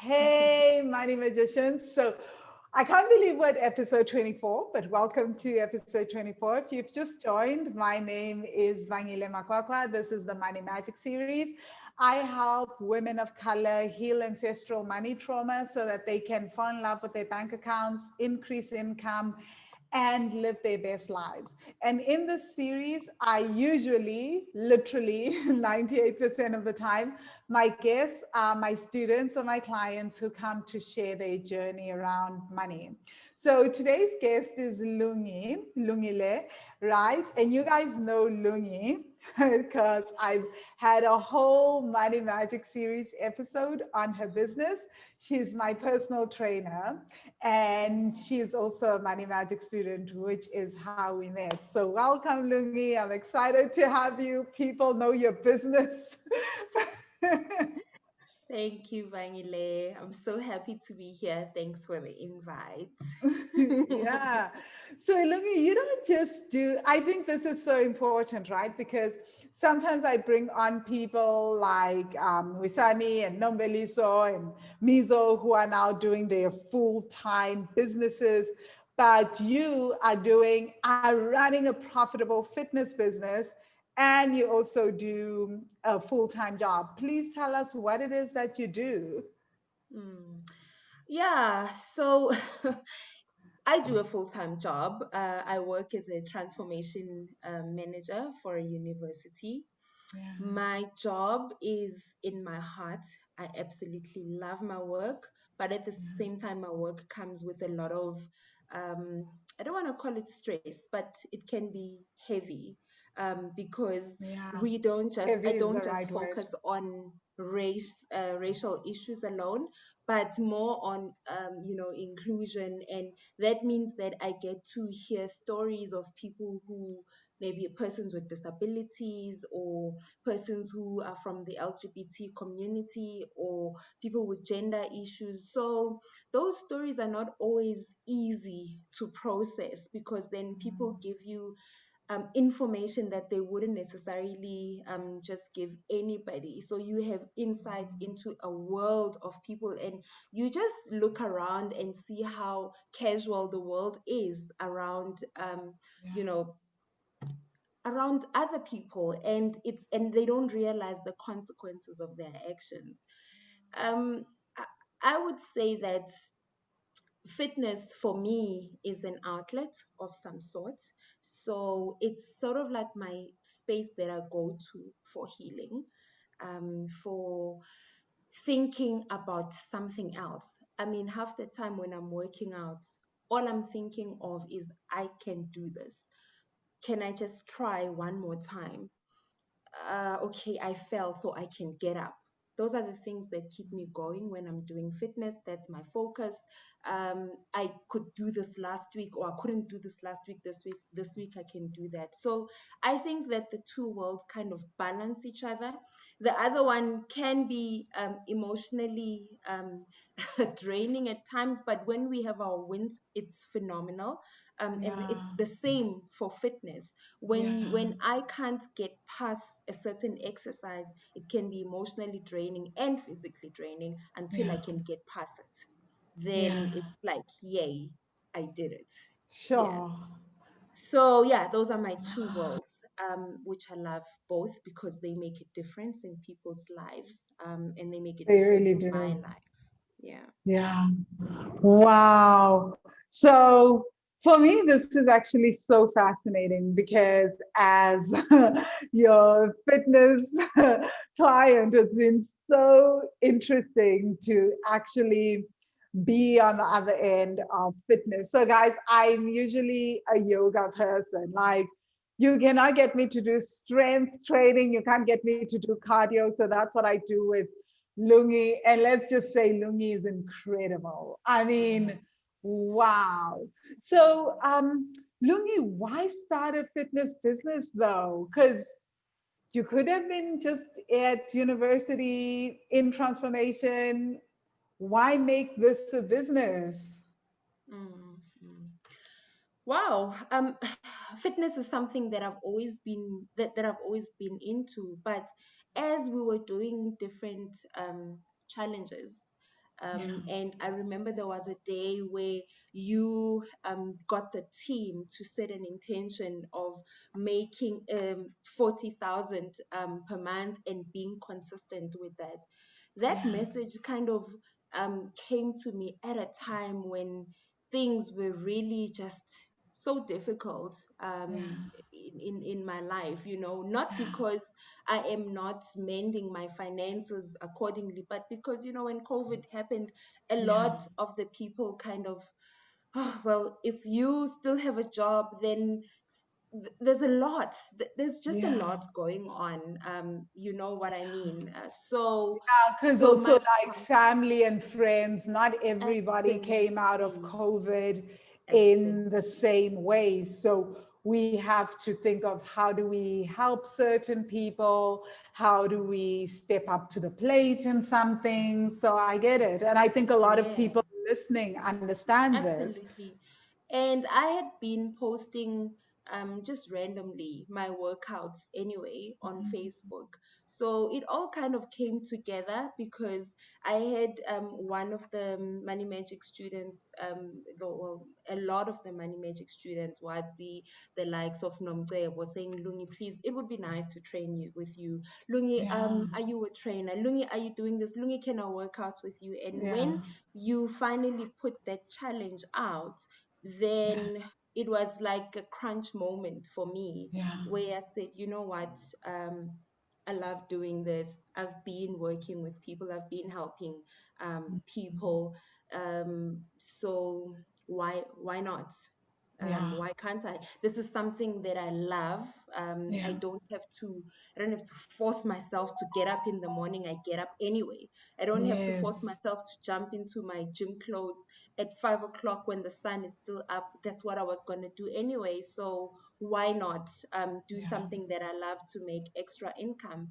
Hey, money magicians. So I can't believe we're at episode 24, but welcome to episode 24. If you've just joined, my name is Lungile Ngubane. This is the Money Magic series. I help women of color heal ancestral money trauma so that they can fall in love with their bank accounts, increase income, and live their best lives. And in this series, I usually, literally 98% of the time, my guests are my students or my clients who come to share their journey around money. So today's guest is Lungile, right? And you guys know Lungi because I've had a whole Money Magic series episode on her business. She's my personal trainer and she's also a Money Magic student, which is how we met. So welcome, Lungi. I'm excited to have you. People know your business. Thank you, Vangile. I'm so happy to be here. Thanks for the invite. Yeah. So, Lungi, you don't just do, I think this is so important, right? Because sometimes I bring on people like Wisani and Nombeliso and Mizo who are now doing their full time businesses. But you are running a profitable fitness business and you also do a full time job. Please tell us what it is that you do. Mm. Yeah, so I do a full-time job. I work as a transformation manager for a university. Yeah. My job is in my heart. I absolutely love my work, but at the same time, my work comes with a lot of, um, I don't want to call it stress, but it can be heavy because Yeah. I Heavy is don't the just right word. focus on racial issues alone, but more on, inclusion. And that means that I get to hear stories of people who maybe persons with disabilities or persons who are from the LGBT community or people with gender issues. So those stories are not always easy to process because then people give you information that they wouldn't necessarily just give anybody. So you have insights into a world of people, and you just look around and see how casual the world is around, you Yeah. know, around other people, and they don't realize the consequences of their actions. um i, I would say that fitness for me is an outlet of some sort. So it's sort of like my space that I go to for healing, for thinking about something else. I mean, half the time when I'm working out, all I'm thinking of is I can do this. Can I just try one more time? Okay, I fell, so I can get up. Those are the things that keep me going when I'm doing fitness. That's my focus. I could do this last week, or I couldn't do this last week. This week I can do that. So I think that the two worlds kind of balance each other. The other one can be emotionally draining at times, but when we have our wins, it's phenomenal. And it's Yeah. the same for fitness. Yeah. When I can't get past a certain exercise, it can be emotionally draining and physically draining until I Yeah. can get past it. Then Yeah. it's like, yay, I did it. Yeah. Sure. So yeah, those are my two worlds, which I love both because they make a difference in people's lives, and they make a They difference really in my do. life. Yeah. Yeah. Wow. So for me, this is actually so fascinating because as your fitness client, it's been so interesting to actually be on the other end of fitness. So, guys, I'm usually a yoga person. Like, you cannot get me to do strength training. You can't get me to do cardio. So that's what I do with Lungi. And let's just say Lungi is incredible. I mean, wow. So, Lungi, why start a fitness business though? Because you could have been just at university in transformation. Why make this a business? Mm, mm. Wow. Fitness is something that I've always been into. But as we were doing different challenges. Yeah. And I remember there was a day where you got the team to set an intention of making 40,000 per month and being consistent with that. That Yeah. message kind of came to me at a time when things were really just so difficult Yeah. in my life, not Yeah. because I am not mending my finances accordingly, but because, when COVID happened, a Yeah. lot of the people kind of, oh, well, if you still have a job, then there's a lot, there's just a Yeah. lot going on. You know what I mean? So, Because so also my like family and friends, not everybody came out of absolutely, COVID in the absolutely, same way. So we have to think of how do we help certain people? How do we step up to the plate in some things? So I get it. And I think a lot of yeah. people listening understand this. Absolutely. And I had been posting just randomly my workouts anyway on Facebook. So it all kind of came together because I had one of the Money Magic students, well, a lot of the Money Magic students, Wazi, the likes of Nomce, was saying, Lungi, please, it would be nice to train you with you. Lungi, Yeah. are you a trainer? Lungi, are you doing this? Lungi, can I work out with you? And Yeah. when you finally put that challenge out, Yeah. then it was like a crunch moment for me Yeah. where I said, you know what, I love doing this. I've been working with people, I've been helping people. So why not? Yeah. Why can't I? This is something that I love. Yeah. I don't have to force myself to get up in the morning. I get up anyway. I don't have to force Yes. myself to jump into my gym clothes at 5 o'clock when the sun is still up. That's what I was going to do anyway. So why not do Yeah. something that I love to make extra income?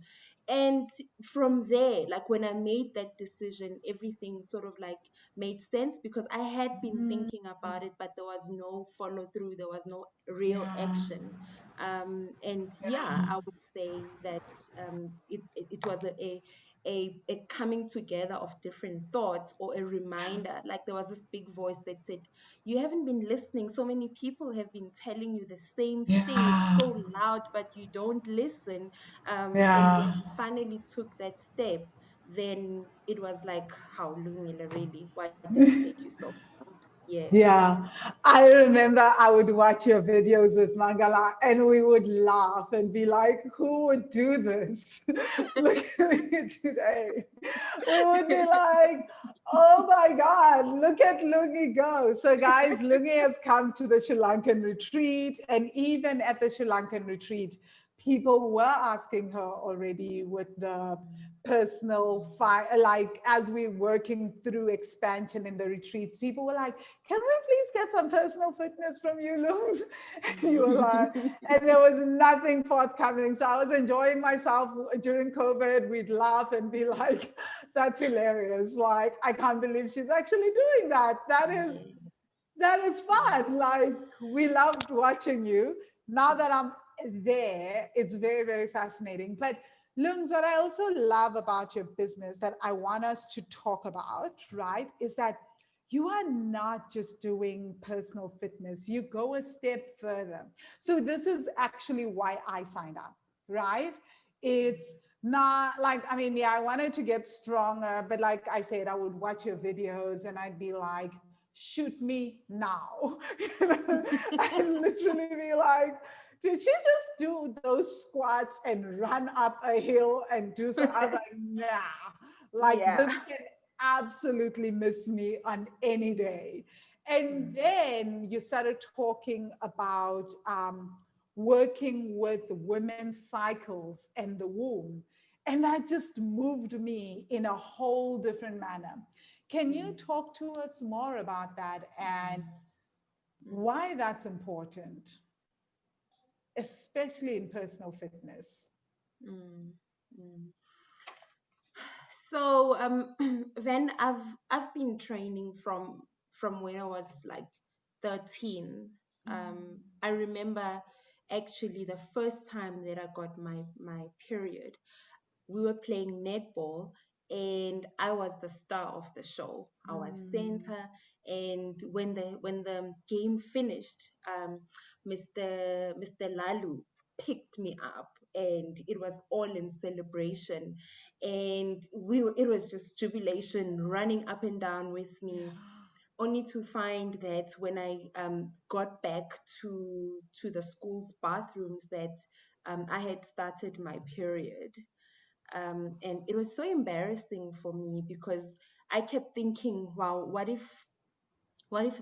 And from there, like when I made that decision, everything sort of like made sense because I had been Mm. thinking about it, but there was no follow through, there was no real Yeah. action. And yeah, I would say that it was a coming together of different thoughts or a reminder. Like there was this big voice that said, you haven't been listening. So many people have been telling you the same thing. It's Yeah. so loud, but you don't listen. And when Yeah. I finally took that step, then it was like, how Lungile really? Why did it take you so long? Yeah. Yeah, I remember I would watch your videos with Mangala and we would laugh and be like, who would do this? Look at me today. We would be like, oh my God, look at Lungi go. So, guys, Lungi has come to the Sri Lankan retreat. And even at the Sri Lankan retreat, people were asking her already with the personal like as we're working through expansion in the retreats, people were like, can we please get some personal fitness from you, Lungs? And you were like, and there was nothing forthcoming. So I was enjoying myself during COVID. We'd laugh and be like, that's hilarious. Like, I can't believe she's actually doing that. Yes. That is Yes. fun. Like, we loved watching you. Now that I'm there, it's very, very fascinating. But Lungs, what I also love about your business that I want us to talk about, right, is that you are not just doing personal fitness, you go a step further. So, this is actually why I signed up, right? It's not like, I mean, yeah, I wanted to get stronger, but like I said, I would watch your videos and I'd be like, shoot me now. I'd literally be like, did she just do those squats and run up a hill and do so? I was like, nah, like Yeah. this can absolutely miss me on any day. And then you started talking about working with women's cycles and the womb. And that just moved me in a whole different manner. Can you Mm, talk to us more about that and mm, why that's important, especially in personal fitness? mm, mm. So then I've been training from when I was like 13. I remember actually the first time that I got my period, we were playing netball and I was the star of the show. I was center, and when the game finished, Mr. Lalu picked me up, and it was all in celebration, and it was just jubilation running up and down with me, only to find that when I got back to the school's bathrooms that I had started my period. And it was so embarrassing for me because I kept thinking, wow, what if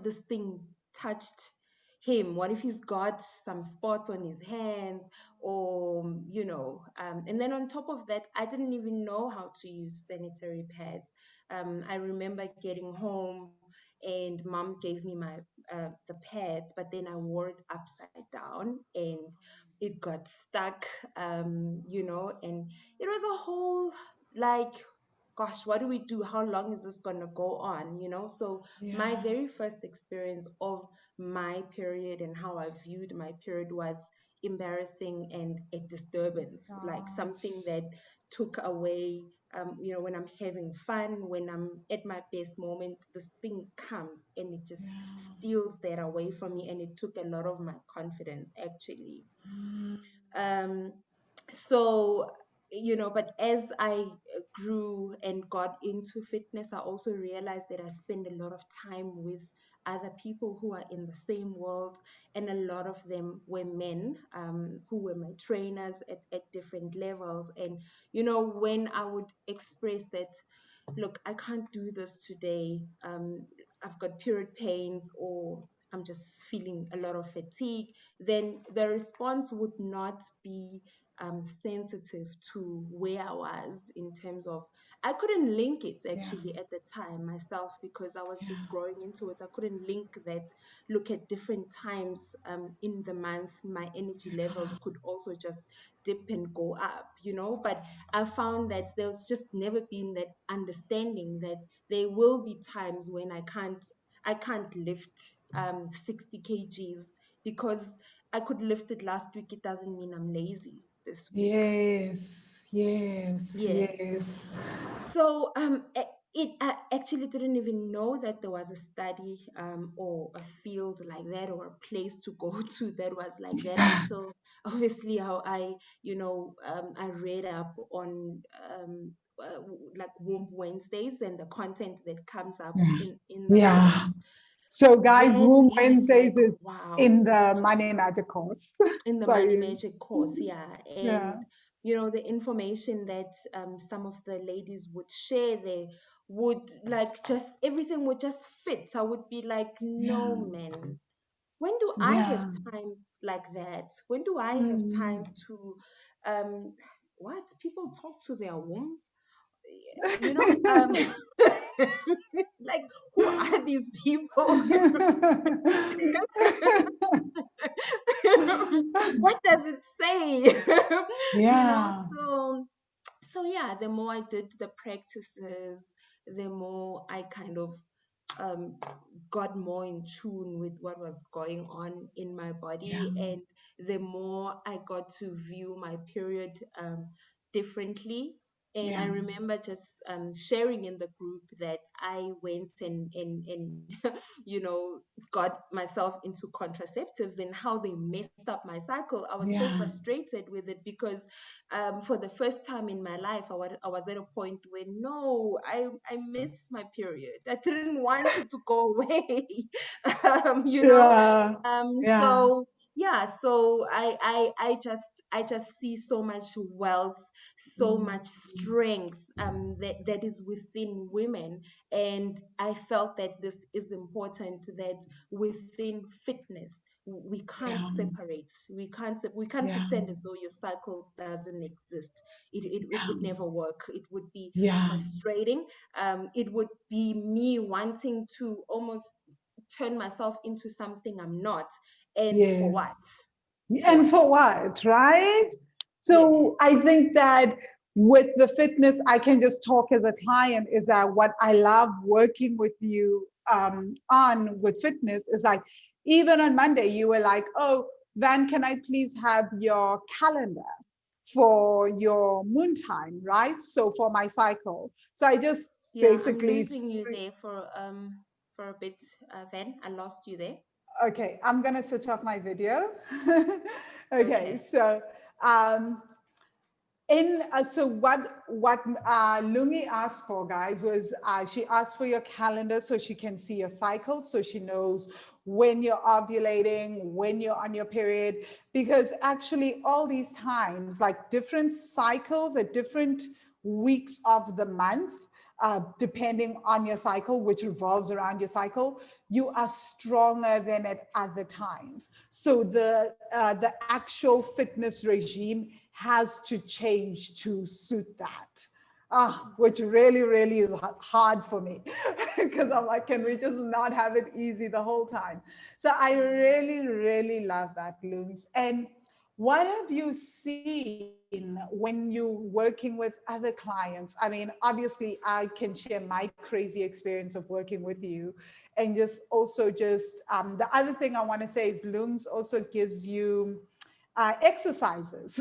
this thing touched him? What if he's got some spots on his hands? Or and then on top of that, I didn't even know how to use sanitary pads. I remember getting home and mom gave me the pads, but then I wore it upside down and it got stuck. And it was a whole, like, gosh, what do we do? How long is this going to go on? So my Yeah. very first experience of my period and how I viewed my period was embarrassing and a disturbance, like something Gosh. that took away, when I'm having fun, when I'm at my best moment, this thing comes and it just Yeah. steals that away from me. And it took a lot of my confidence, actually. Mm. um so but as I grew and got into fitness, I also realized that I spend a lot of time with other people who are in the same world, and a lot of them were men, who were my trainers at different levels. And when I would express that, look, I can't do this today, I've got period pains, or I'm just feeling a lot of fatigue, then the response would not be sensitive to where I was in terms of, I couldn't link it Yeah. actually at the time myself, because I was Yeah. just growing into it. I couldn't link that, look, at different times in the month, my energy levels could also just dip and go up, but I found that there's just never been that understanding that there will be times when I can't lift 60 kgs because I could lift it last week. It doesn't mean I'm lazy this week. Yes. Yes. Yes. Yes. So I actually didn't even know that there was a study, or a field like that, or a place to go to that was like that, until obviously how I read up on like Womb Wednesdays and the content that comes up Yeah. in the Yeah. course. So, guys, Then Womb it was Wednesdays like, is wow, in this the just Money Magic course. in the Money Sorry. Magic course, yeah. Yeah. And the information that some of the ladies would share there would, like, just everything would just fit. I would be like, no, Yeah. man, when do I have Yeah. time like that? When do I have time Mm. to um what people talk to their womb? you know um like, who are these people? What does it say? you know Yeah. so so yeah, the more I did the practices, the more I kind of um, got more in tune with what was going on in my Yeah. body, and the more I got to view my period differently. And I Yeah. remember just sharing in the group that I went and got myself into contraceptives, and how they messed up my cycle. I was so Yeah. frustrated with it because for the first time in my life, I was at a point where, no, I miss my period. I didn't want it to go away. um, you know. Yeah. Yeah. So yeah, so I just see so much wealth, so Mm. much strength that is within women. And I felt that this is important, that within fitness we can't Yeah. separate, we can't Yeah. pretend as though your cycle doesn't exist. It would never work. It would be Yeah. frustrating. It would be me wanting to almost turn myself into something I'm not. And for Yes. what? For And what? for what, right? Yeah. So I think that with the fitness, I can just talk as a client, is that what I love working with you on with fitness is like, even on Monday, you were like, oh, Van, can I please have your calendar for your moon time, right? So for my cycle. So I just Yeah, I'm basically, losing you there for a bit, Van. I lost you there. okay, I'm gonna switch off my video. Okay, Okay. so um, in so what Lungi asked for, guys, was she asked for your calendar so she can see your cycle, so she knows when you're ovulating, when you're on your period, because actually all these times, like different cycles at different weeks of the month, depending on your cycle, which revolves around your cycle, you are stronger than at other times. So the actual fitness regime has to change to suit that. Which really, really is hard for me because I'm like, can we just not have it easy the whole time? So I really, really love that, Loons. And what have you seen when you're working with other clients? I mean, obviously, I can share my crazy experience of working with you. And just also, just the other thing I want to say is Looms also gives you exercises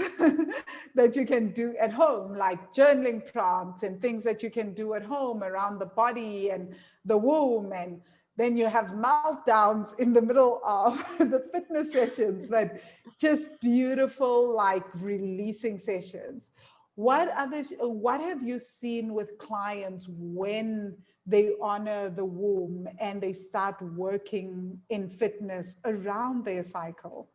that you can do at home, like journaling prompts and things that you can do at home around the body and the womb. And then you have meltdowns in the middle of the fitness sessions, but just beautiful, like releasing sessions. What have you seen with clients when they honor the womb and they start working in fitness around their cycle?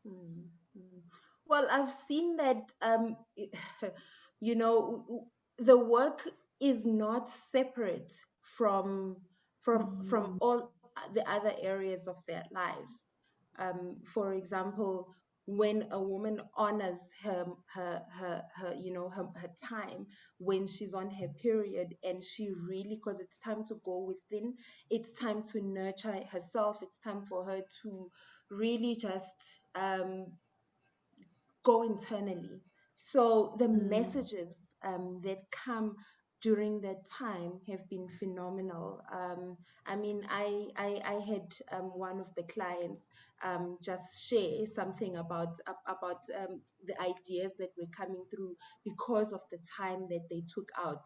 Mm, mm. Well, I've seen that, you know, the work is not separate from from Mm, all the other areas of their lives. For example, when a woman honors her time when she's on her period, and she really, because it's time to go within, it's time to nurture herself, it's time for her to really just go internally. So the mm, messages that come during that time have been phenomenal. I mean, I had one of the clients just share something about the ideas that were coming through because of the time that they took out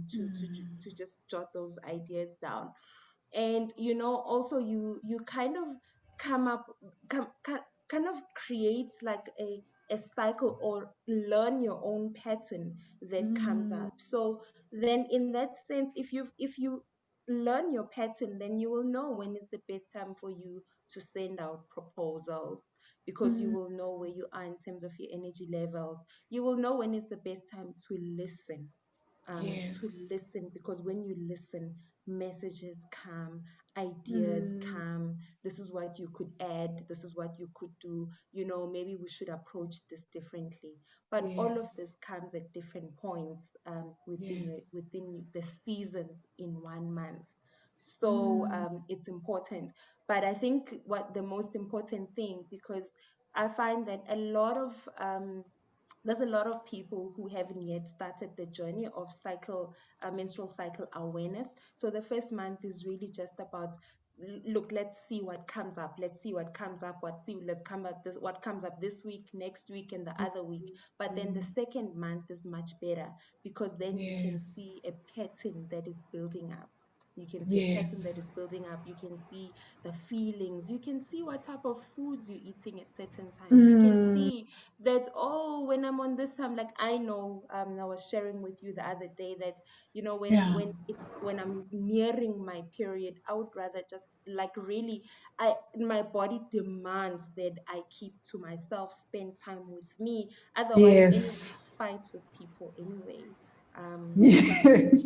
to just jot those ideas down. And also you kind of come up come, kind of create like a cycle, or learn your own pattern that comes mm, up. So then in that sense, if you learn your pattern, then you will know when is the best time for you to send out proposals, because you mm. will know where you are in terms of your energy levels. You will know when is the best time to Yes. listen, because when you listen, messages come, ideas Mm, come. This is what you could add, this is what you could do, maybe we should approach this differently. But all of yes. this comes at different points Yes. within the seasons in 1 month. So Mm, it's important. But I think what the most important thing, because I find that there's a lot of people who haven't yet started the journey of menstrual cycle awareness. So the first month is really just about, look, let's see what comes up. Let's see what comes up. Let's come up this what comes up this week, next week, and the other week. But then the mm, second month is much better, because then you can yes. see a pattern that is building up. You can see a pattern that is Yes. building up. You can see the feelings. You can see what type of foods you're eating at certain times. You can Mm, see that, oh, when I'm on this, I'm like, I know, I was sharing with you the other day that, yeah. when I'm nearing my period, I would rather just, like, really, my body demands that I keep to myself, spend time with me. Otherwise, anyway, Yes. I fight with people anyway. Because Yes.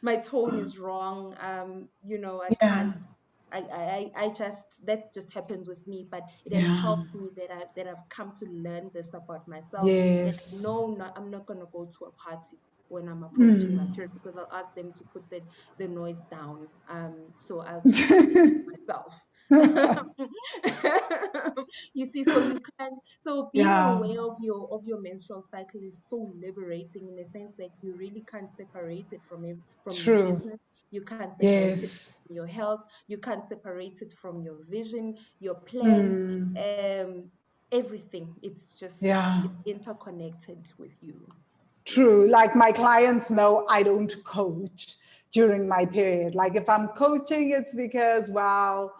my tone is wrong. I Yeah. can't. I just, that just happens with me. But it has Yeah. helped me that I've come to learn this about myself. That Yes. no, I'm not gonna go to a party when I'm approaching my Mm. period, because I'll ask them to put the noise down. So I'll just keep it to myself. You see, so you can't. So being Yeah. aware of your menstrual cycle is so liberating, in the sense that you really can't separate it from your True. business. You can't separate it Yes. from your health. You can't separate it from your vision, your plans. Mm. everything. Yeah. It's interconnected with you. True. Like my clients know I don't coach during my period. Like if I'm coaching, it's because, well,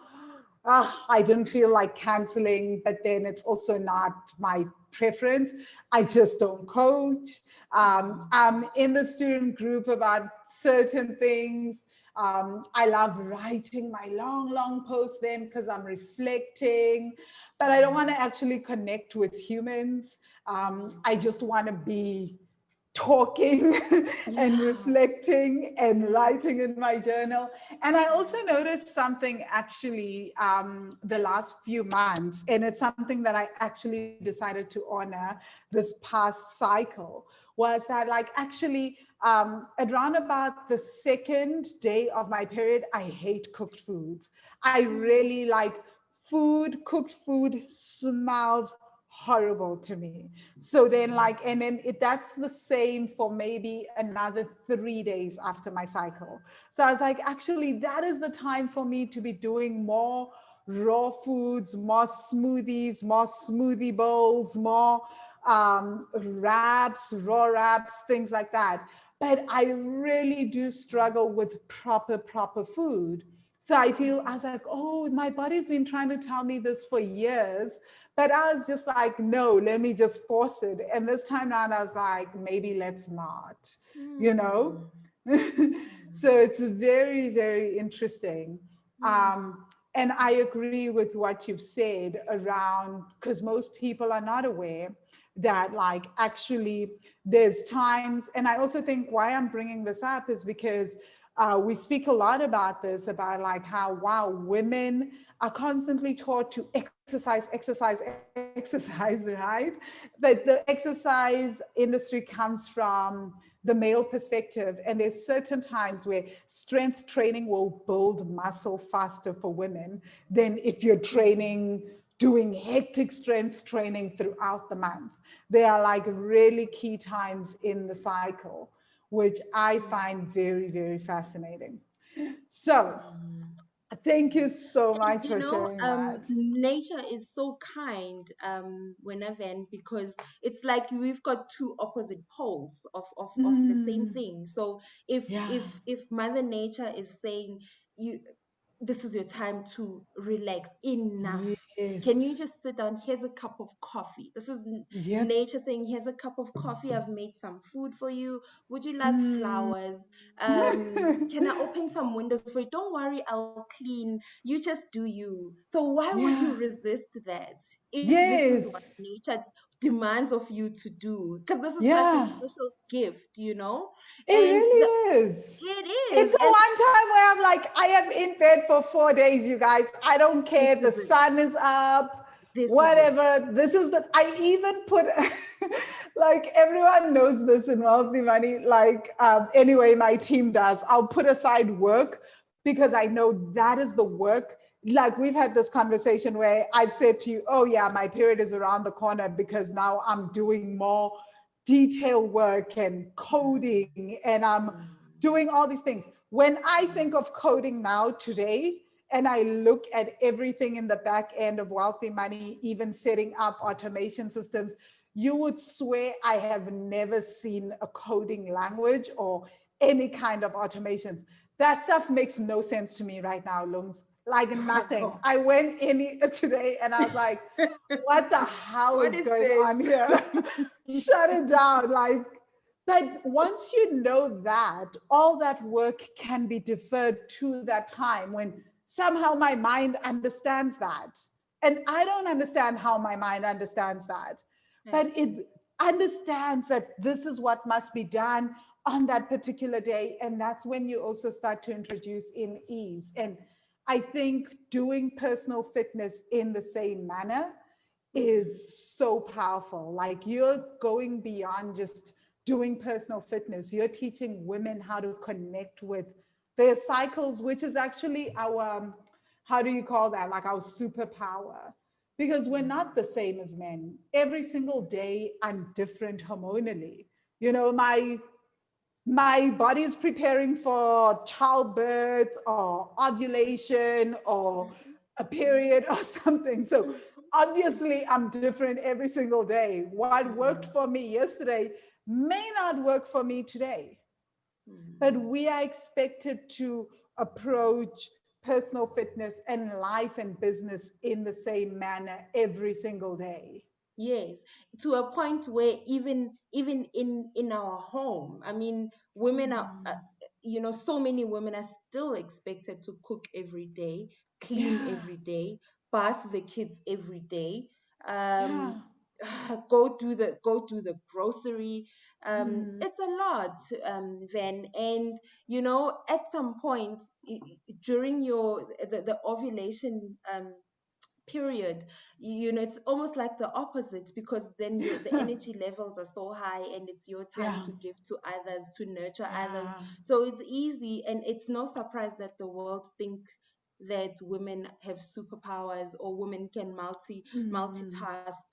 I didn't feel like canceling, but then it's also not my preference. I just don't coach. I'm in the student group about certain things. I love writing my long, long posts then because I'm reflecting, but I don't want to actually connect with humans. I just want to be talking and Yeah. reflecting and Yeah. writing in my journal. And I also noticed something actually the last few months, and it's something that I actually decided to honor this past cycle, was that like actually at around about the second day of my period, I hate cooked foods. I really like cooked food smells horrible to me. So then like, and then that's the same for maybe another 3 days after my cycle. So I was like, actually, that is the time for me to be doing more raw foods, more smoothies, more smoothie bowls, more wraps, raw wraps, things like that. But I really do struggle with proper food. So I feel, I was like, oh, my body's been trying to tell me this for years. But I was just like, no, let me just force it. And this time around, I was like, maybe let's not, you know? Mm. So it's very, very interesting. Mm. And I agree with what you've said around, because most people are not aware that like actually there's times, and I also think why I'm bringing this up is because we speak a lot about this, about like how, wow, women are constantly taught to exercise, right? But the exercise industry comes from the male perspective, and there's certain times where strength training will build muscle faster for women than if you're training, doing hectic strength training throughout the month. There are like really key times in the cycle, which I find very, very fascinating. So thank you so And much for sharing that. nature is so kind, whenever, and because it's like we've got two opposite poles of the same thing. So Yeah. if Mother Nature is saying, you this is your time to relax, enough. Can you Yes. just sit down? Here's a cup of coffee. This is Yep. nature saying, here's a cup of coffee. I've made some food for you. Would you like Mm. flowers? Can I open some windows for you? Don't worry, I'll clean. You just do you. So why would you Yeah. resist that if this is what Yes. nature demands of you to do? Because this is such a Yeah. special gift, you know? It And really is. it It's is. the And one time where I'm like, I am in bed for 4 days, you guys. I don't this care. The is it. sun is up, This is it. whatever. This is the, I even put, like, everyone knows this in Wealthy Money. Like, anyway, my team does. I'll put aside work because I know that is the work. Like, we've had this conversation where I've said to you, oh, yeah, my period is around the corner because now I'm doing more detail work and coding and I'm doing all these things. When I think of coding now today, and I look at everything in the back end of Wealthy Money, even setting up automation systems, you would swear I have never seen a coding language or any kind of automations. That stuff makes no sense to me right now, Lungs. Like nothing. I went in today and I was like, what the hell What is is going this? on here? Shut it down. Like, but once you know that, all that work can be deferred to that time when somehow my mind understands that. And I don't understand how my mind understands that, I but see. it understands that this is what must be done on that particular day. And that's when you also start to introduce in ease. And I think doing personal fitness in the same manner is so powerful. Like you're going beyond just doing personal fitness, you're teaching women how to connect with their cycles, which is actually our, how do you call that? Like our superpower. Because we're not the same as men. Every single day, I'm different hormonally. You know, my body is preparing for childbirth or ovulation or a period or something. So obviously I'm different every single day. What worked Mm, for me yesterday may not work for me today. But mm. we are expected to approach personal fitness and life and business in the same manner every single day. Yes, to a point where even in our home, I mean, women are, so many women are still expected to cook every day, clean Yeah, every day, bath the kids every day, yeah. um, go to the grocery. It's a lot, Van, and at some point during the ovulation period, it's almost like the opposite, because then the energy levels are so high, and it's your time Yeah, to give to others, to nurture others. yeah. So it's easy, and it's no surprise that the world think that women have superpowers, or women can Mm. multitask,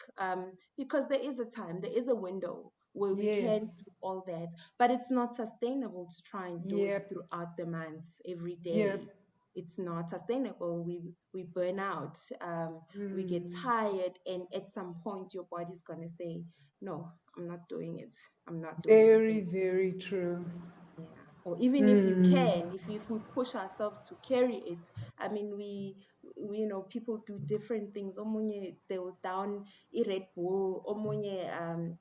because there is a time, there is a window where we can do Yes. all that, but it's not sustainable to try and do it Yep. throughout the month every day. Yep. It's not sustainable. We burn out, we get Mm. tired, and at some point your body's gonna say, no, I'm not doing it. I'm not doing it. Very, And very true. yeah, or even if you Mm. can, if we push ourselves to carry it, I mean, we people do different things. Omunye they will down a Red Bull, omunye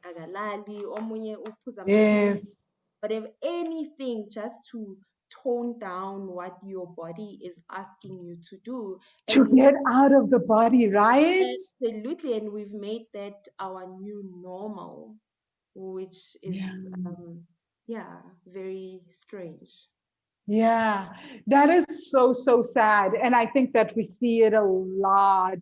agalali, omunye uphuza amaphilisi, Yes. whatever, anything just to tone down what your body is asking you to do. To And get out of the body, right? absolutely, and we've made that our new normal, which is Yeah. yeah, very strange. Yeah, that is so, so sad. And I think that we see it a lot,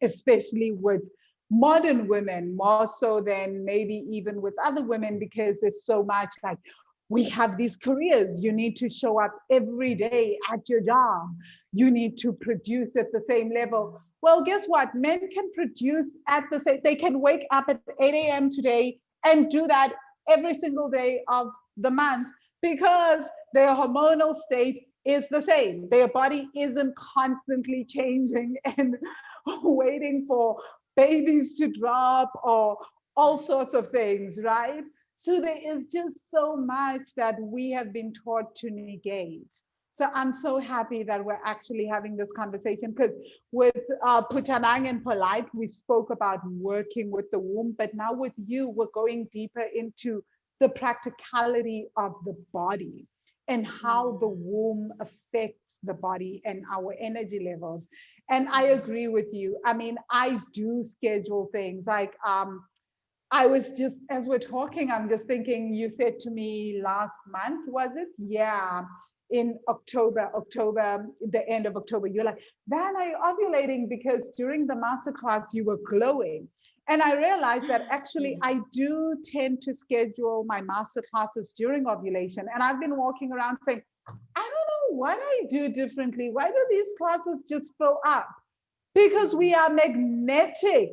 especially with modern women, more so than maybe even with other women, because there's so much like we have these careers. You need to show up every day at your job, you need to produce at the same level. Well, guess what? Men can produce at the same, they can wake up at 8 a.m. today and do that every single day of the month because their hormonal state is the same. Their body isn't constantly changing and waiting for babies to drop or all sorts of things, right? So there is just so much that we have been taught to negate. So I'm so happy that we're actually having this conversation because with Putanang and Polite, we spoke about working with the womb, but now with you, we're going deeper into the practicality of the body and how the Mm, womb affects the body and our energy levels. And I mm, agree with you. I mean, I do schedule things like I was just, as we're talking, I'm just thinking, you said to me last month, was it? Yeah, in October, the end of October, you're like, Van, are you ovulating? Because during the masterclass, you were glowing. And I realized that actually mm, I do tend to schedule my master classes during ovulation. And I've been walking around saying, I don't know what I do differently. Why do these classes just fill up? Because we mm. are magnetic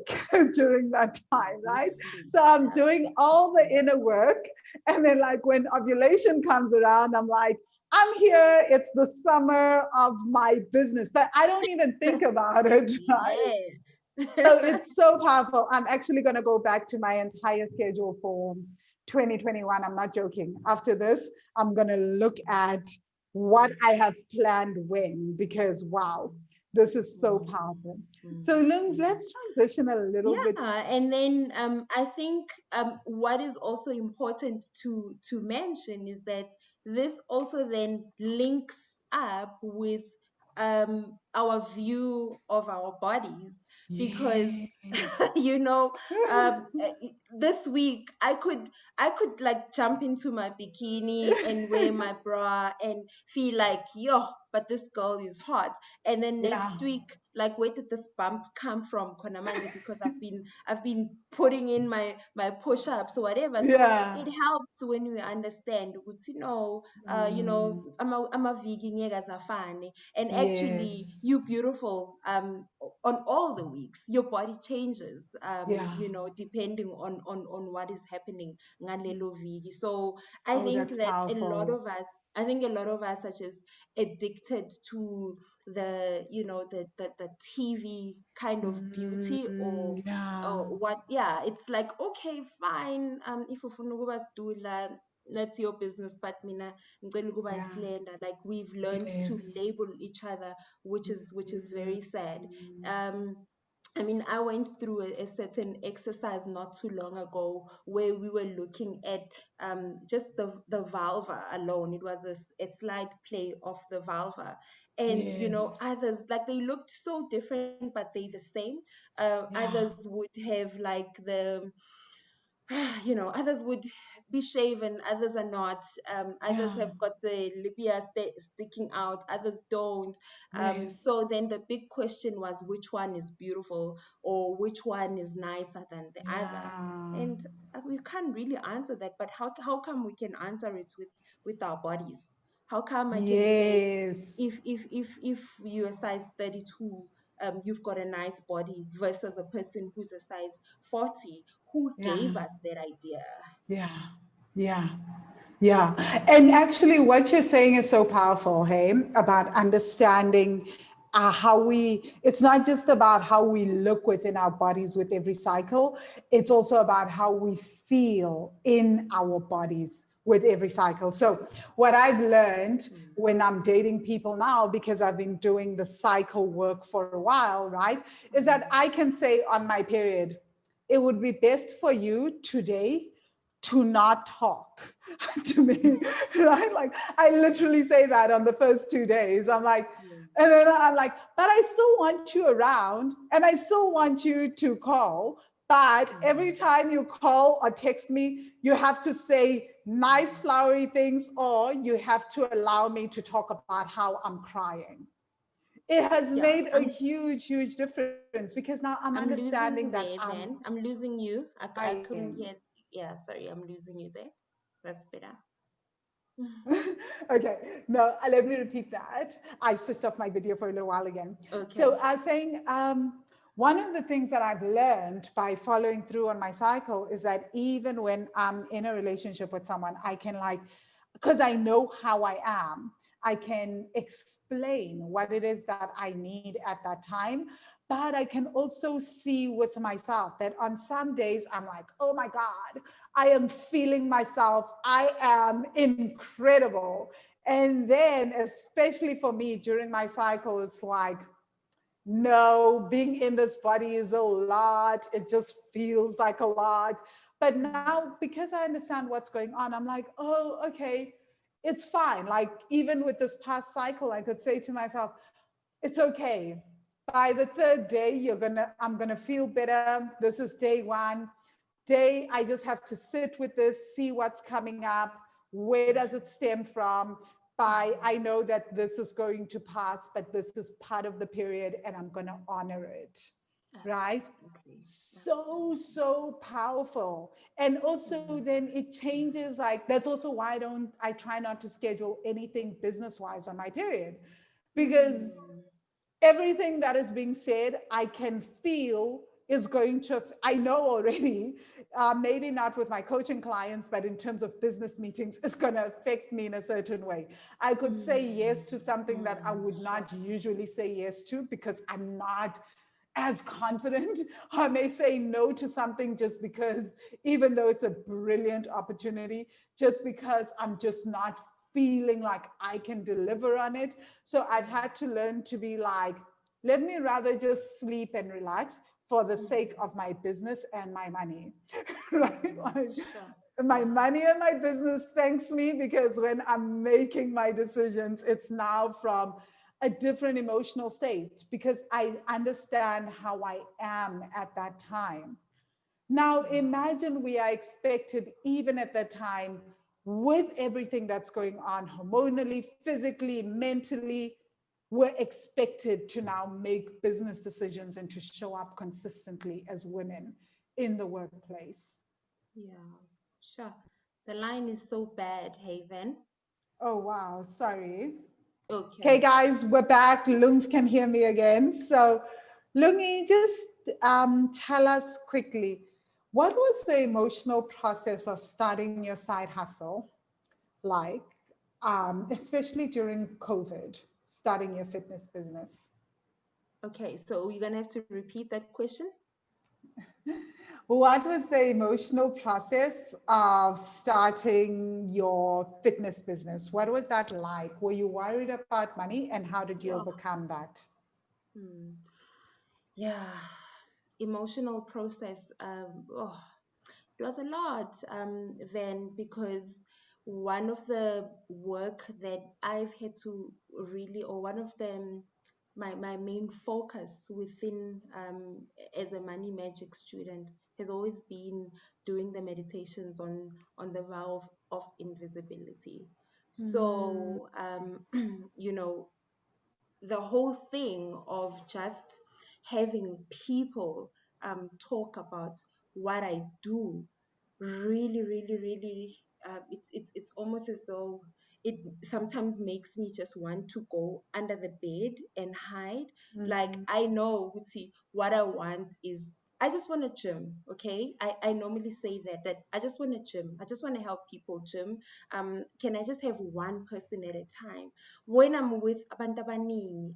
during that time, right? Absolutely. So I'm doing all the Absolutely. inner work. And then, like, when ovulation comes around, I'm like, I'm here. It's the summer of my business, but I don't even think about it, right? So Yeah. it's so powerful. I'm actually going to go back to my entire schedule for 2021. I'm not joking. After this, I'm going to look at what I have planned when, because wow, this is so Mm, powerful. mm, So, Lungs, mm. let's transition a little bit. Yeah, and then I think what is also important to mention is that this also then links up with our view of our bodies, because Yes. this week I could like jump into my bikini and wear my bra and feel like, yo, but this girl is hot. And then Yeah. next week, like, where did this bump come from, Konamanje? Because I've been putting in my push-ups or whatever. So Yeah. it helps when we understand, Mm. I'm a vegan, and Yes. actually you're beautiful on all the weeks. Your body changes, Yeah. depending on what is happening ngalelo viki. So I Oh, think that's that powerful. a lot of us are just addicted to the TV kind of beauty, Mm, yeah. or what. Yeah, it's like, okay, fine, if ufuna ukuba sidudla, that's your business, but mina ngicela ukuba Yeah. islender. Like, we've learned to Yes. label each other, which is very sad. Mm, um I mean, I went through a certain exercise not too long ago where we were looking at just the vulva alone. It was a slide play of the vulva. And, yes. others, like, they looked so different, but they the same. Yeah. Others would have like others would be shaven, others are not. Others Yeah. have got the labia sticking out, others don't. Yes. So then the big question was, which one is beautiful, or which one is nicer than the other? Yeah. And we can't really answer that. But how come we can answer it with our bodies? How come I can say, Yes. if you're a size 32, you've got a nice body, versus a person who's a size 40? Who gave Yeah. us that idea? Yeah. Yeah. Yeah. And actually, what you're saying is so powerful, hey, about understanding it's not just about how we look within our bodies with every cycle, it's also about how we feel in our bodies with every cycle. So, what I've learned Mm. when I'm dating people now, because I've been doing the cycle work for a while, right, is that Mm. I can say on my period, it would be best for you today to not talk to me, right? Like I literally say that on the first 2 days. I'm like, Yeah. and then I'm like, but I still want you around and I still want you to call. But every Mm. time you call or text me, you have to say nice, Mm. flowery things, or you have to allow me to talk about how I'm crying. It has Yeah, made a huge, huge difference because now I'm I'm understanding losing that you there, I'm Van. I'm losing you. I couldn't crying. hear. Yeah, sorry, I'm losing you there. That's better. Okay, no, let me repeat that. I switched off my video for a little while again. So Okay. I was saying, one of the things that I've learned by following through on my cycle is that even when I'm in a relationship with someone, I can like, because I know how I am, I can explain what it is that I need at that time. But I can also see with myself that on some days I'm like, oh my God, I am feeling myself. I am incredible. And then, especially for me during my cycle, it's like, no, being in this body is a lot. It just feels like a lot. But Mm. now, because I understand what's going on, I'm like, oh, okay, it's fine. Like, even with this past cycle, I could say to myself, it's okay. By the third day, I'm gonna feel better. This is day one. Day, I just have to sit with this, see what's coming up, where does it stem from. By I know that this is going to pass, but this is part of the period and I'm gonna honor it. Right? Absolutely. So, Absolutely. so powerful. And also Mm. then it changes, like that's also why I try not to schedule anything business-wise on my period. Because Mm. everything that is being said, I can feel is going to, I know already, maybe not with my coaching clients, but in terms of business meetings, it's going to affect me in a certain way. I could say yes Mm. to something that I would Sure. not usually say yes to because I'm not as confident. I may say no to something just because, even though it's a brilliant opportunity, just because I'm just not feeling like I can deliver on it. So I've had to learn to be like, let me rather just sleep and relax for the sake Mm. of my business and my money. Right? Mm. Like, Sure. my Yeah. money and my business thanks me because when I'm making my decisions, it's now from a different emotional state because I understand how I am at that time. Now, Mm. imagine we are expected, even at that time, with everything that's going on hormonally, physically, mentally, we're expected to now make business decisions and to show up consistently as women in the workplace. Yeah. Sure. The line is so bad, Haven. Oh, wow. Sorry. Okay, Okay. guys, we're back. Lungs can hear me again. So, Lungi, just tell us quickly, what was the emotional process of starting your side hustle like, especially during COVID, starting your fitness business? Okay, so you're gonna have to repeat that question. What was the emotional process of starting your fitness business? What was that like? Were you worried about money and how did you Yeah. overcome that? Hmm. Yeah. Emotional process. Oh, it was a lot, then, because one of the work that I've had to really, or one of the my main focus within, as a money magic student, has always been doing the meditations on the vow of invisibility. Mm, So, you know, the whole thing of just having people talk about what I do really, really, really, it's almost as though it sometimes makes me just want to go under the bed and hide. Like, mm, I know, see, what I want is, I just want to gym. Okay, I normally say that I just want to gym. I just want to help people gym. Can I just have one person at a time? When I'm with abantu abaningi,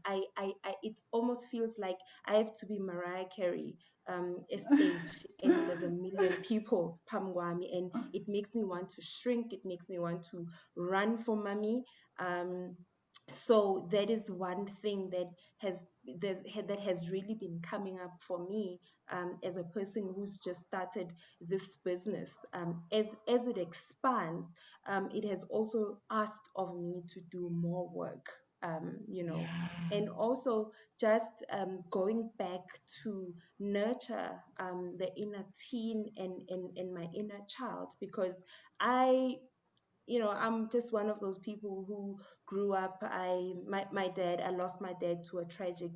it almost feels like I have to be Mariah Carey, a stage, and there's a million people pamwami, and it makes me want to shrink. It makes me want to run for mommy. Um, so that is one thing that that has really been coming up for me, as a person who's just started this business. As it expands, it has also asked of me to do more work. And also just going back to nurture the inner teen and my inner child, because I I'm just one of those people who grew up. My dad, I lost my dad to a tragic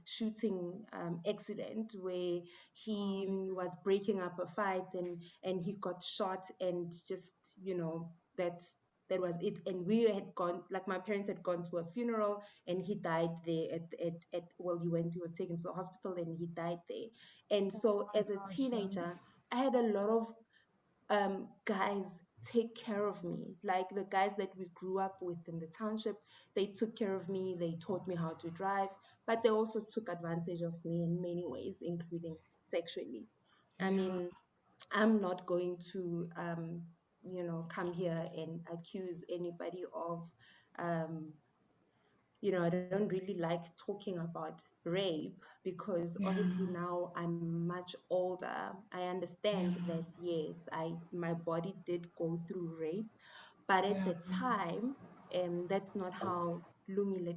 shooting accident where he was breaking up a fight, and he got shot, and just, that's that was it. And we had gone, like, my parents had gone to a funeral, and he died there at well, he was taken to the hospital, and he died there. And so my as a gosh, teenager, Lums. I had a lot of guys take care of me. Like, the guys that we grew up with in the township, they took care of me. They taught me how to drive, but they also took advantage of me in many ways, including sexually. I Yeah, mean, I'm not going to, come here and accuse anybody of, um, I don't really like talking about rape, because yeah, obviously now I'm much older. I understand yeah, that, yes, my body did go through rape, but at yeah. the time, that's not how Lungile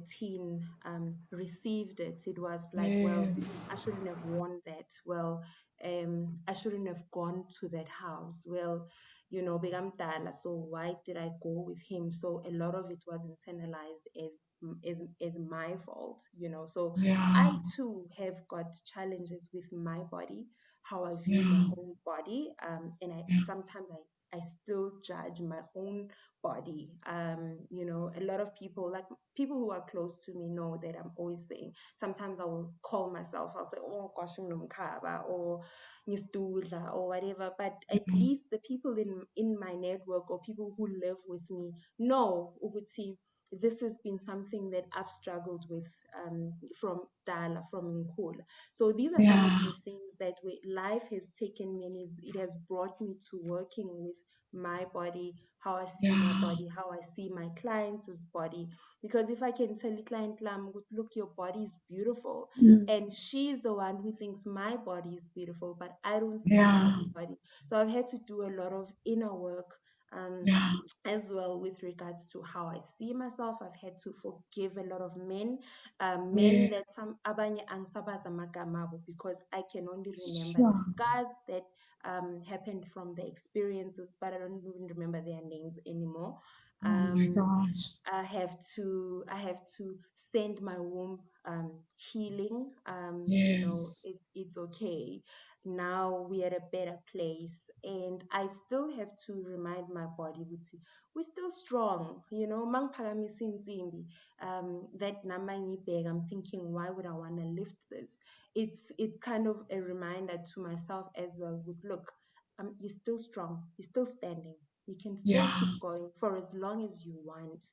received it. It was like, well, I Yes. shouldn't have worn that. Well, I shouldn't have gone to that house. Well, begamdala, so why did I go with him? So a lot of it was internalized as my fault. So Yeah, I too have got challenges with my body, how I view my yeah, own body, and I yeah, sometimes I still judge my own body. A lot of people, like people who are close to me, know that I'm always saying. Sometimes I will call myself. I'll say, "Oh gosh, ngumkhaba," or "Ngisdudla," or whatever. But at yeah, least the people in my network, or people who live with me, know ukuthi this has been something that I've struggled with, from Dala, from Nkula. So these are some of yeah, the things that life has taken me, and it has brought me to working with my body, how I see my yeah, body, how I see my clients' body. Because if I can tell a client, look, your body is beautiful, mm, and she's the one who thinks my body is beautiful, but I don't see my yeah, own body. So I've had to do a lot of inner work. yeah. As well, with regards to how I see myself, I've had to forgive a lot of men, men that Yes. some abanye angisabazi amagama abo, because I can only remember the Sure. scars that happened from the experiences, but I don't even remember their names anymore. Oh my Um, gosh. I have to send my womb healing. Yes. It's okay. Now we're at a better place, and I still have to remind my body, we're still strong. Mangiphakamisa insimbi, that number ngiyibheka, I'm thinking, why would I want to lift this? It's kind of a reminder to myself as well. Look, you're still strong. You're still standing. You can still Yeah. keep going for as long as you want.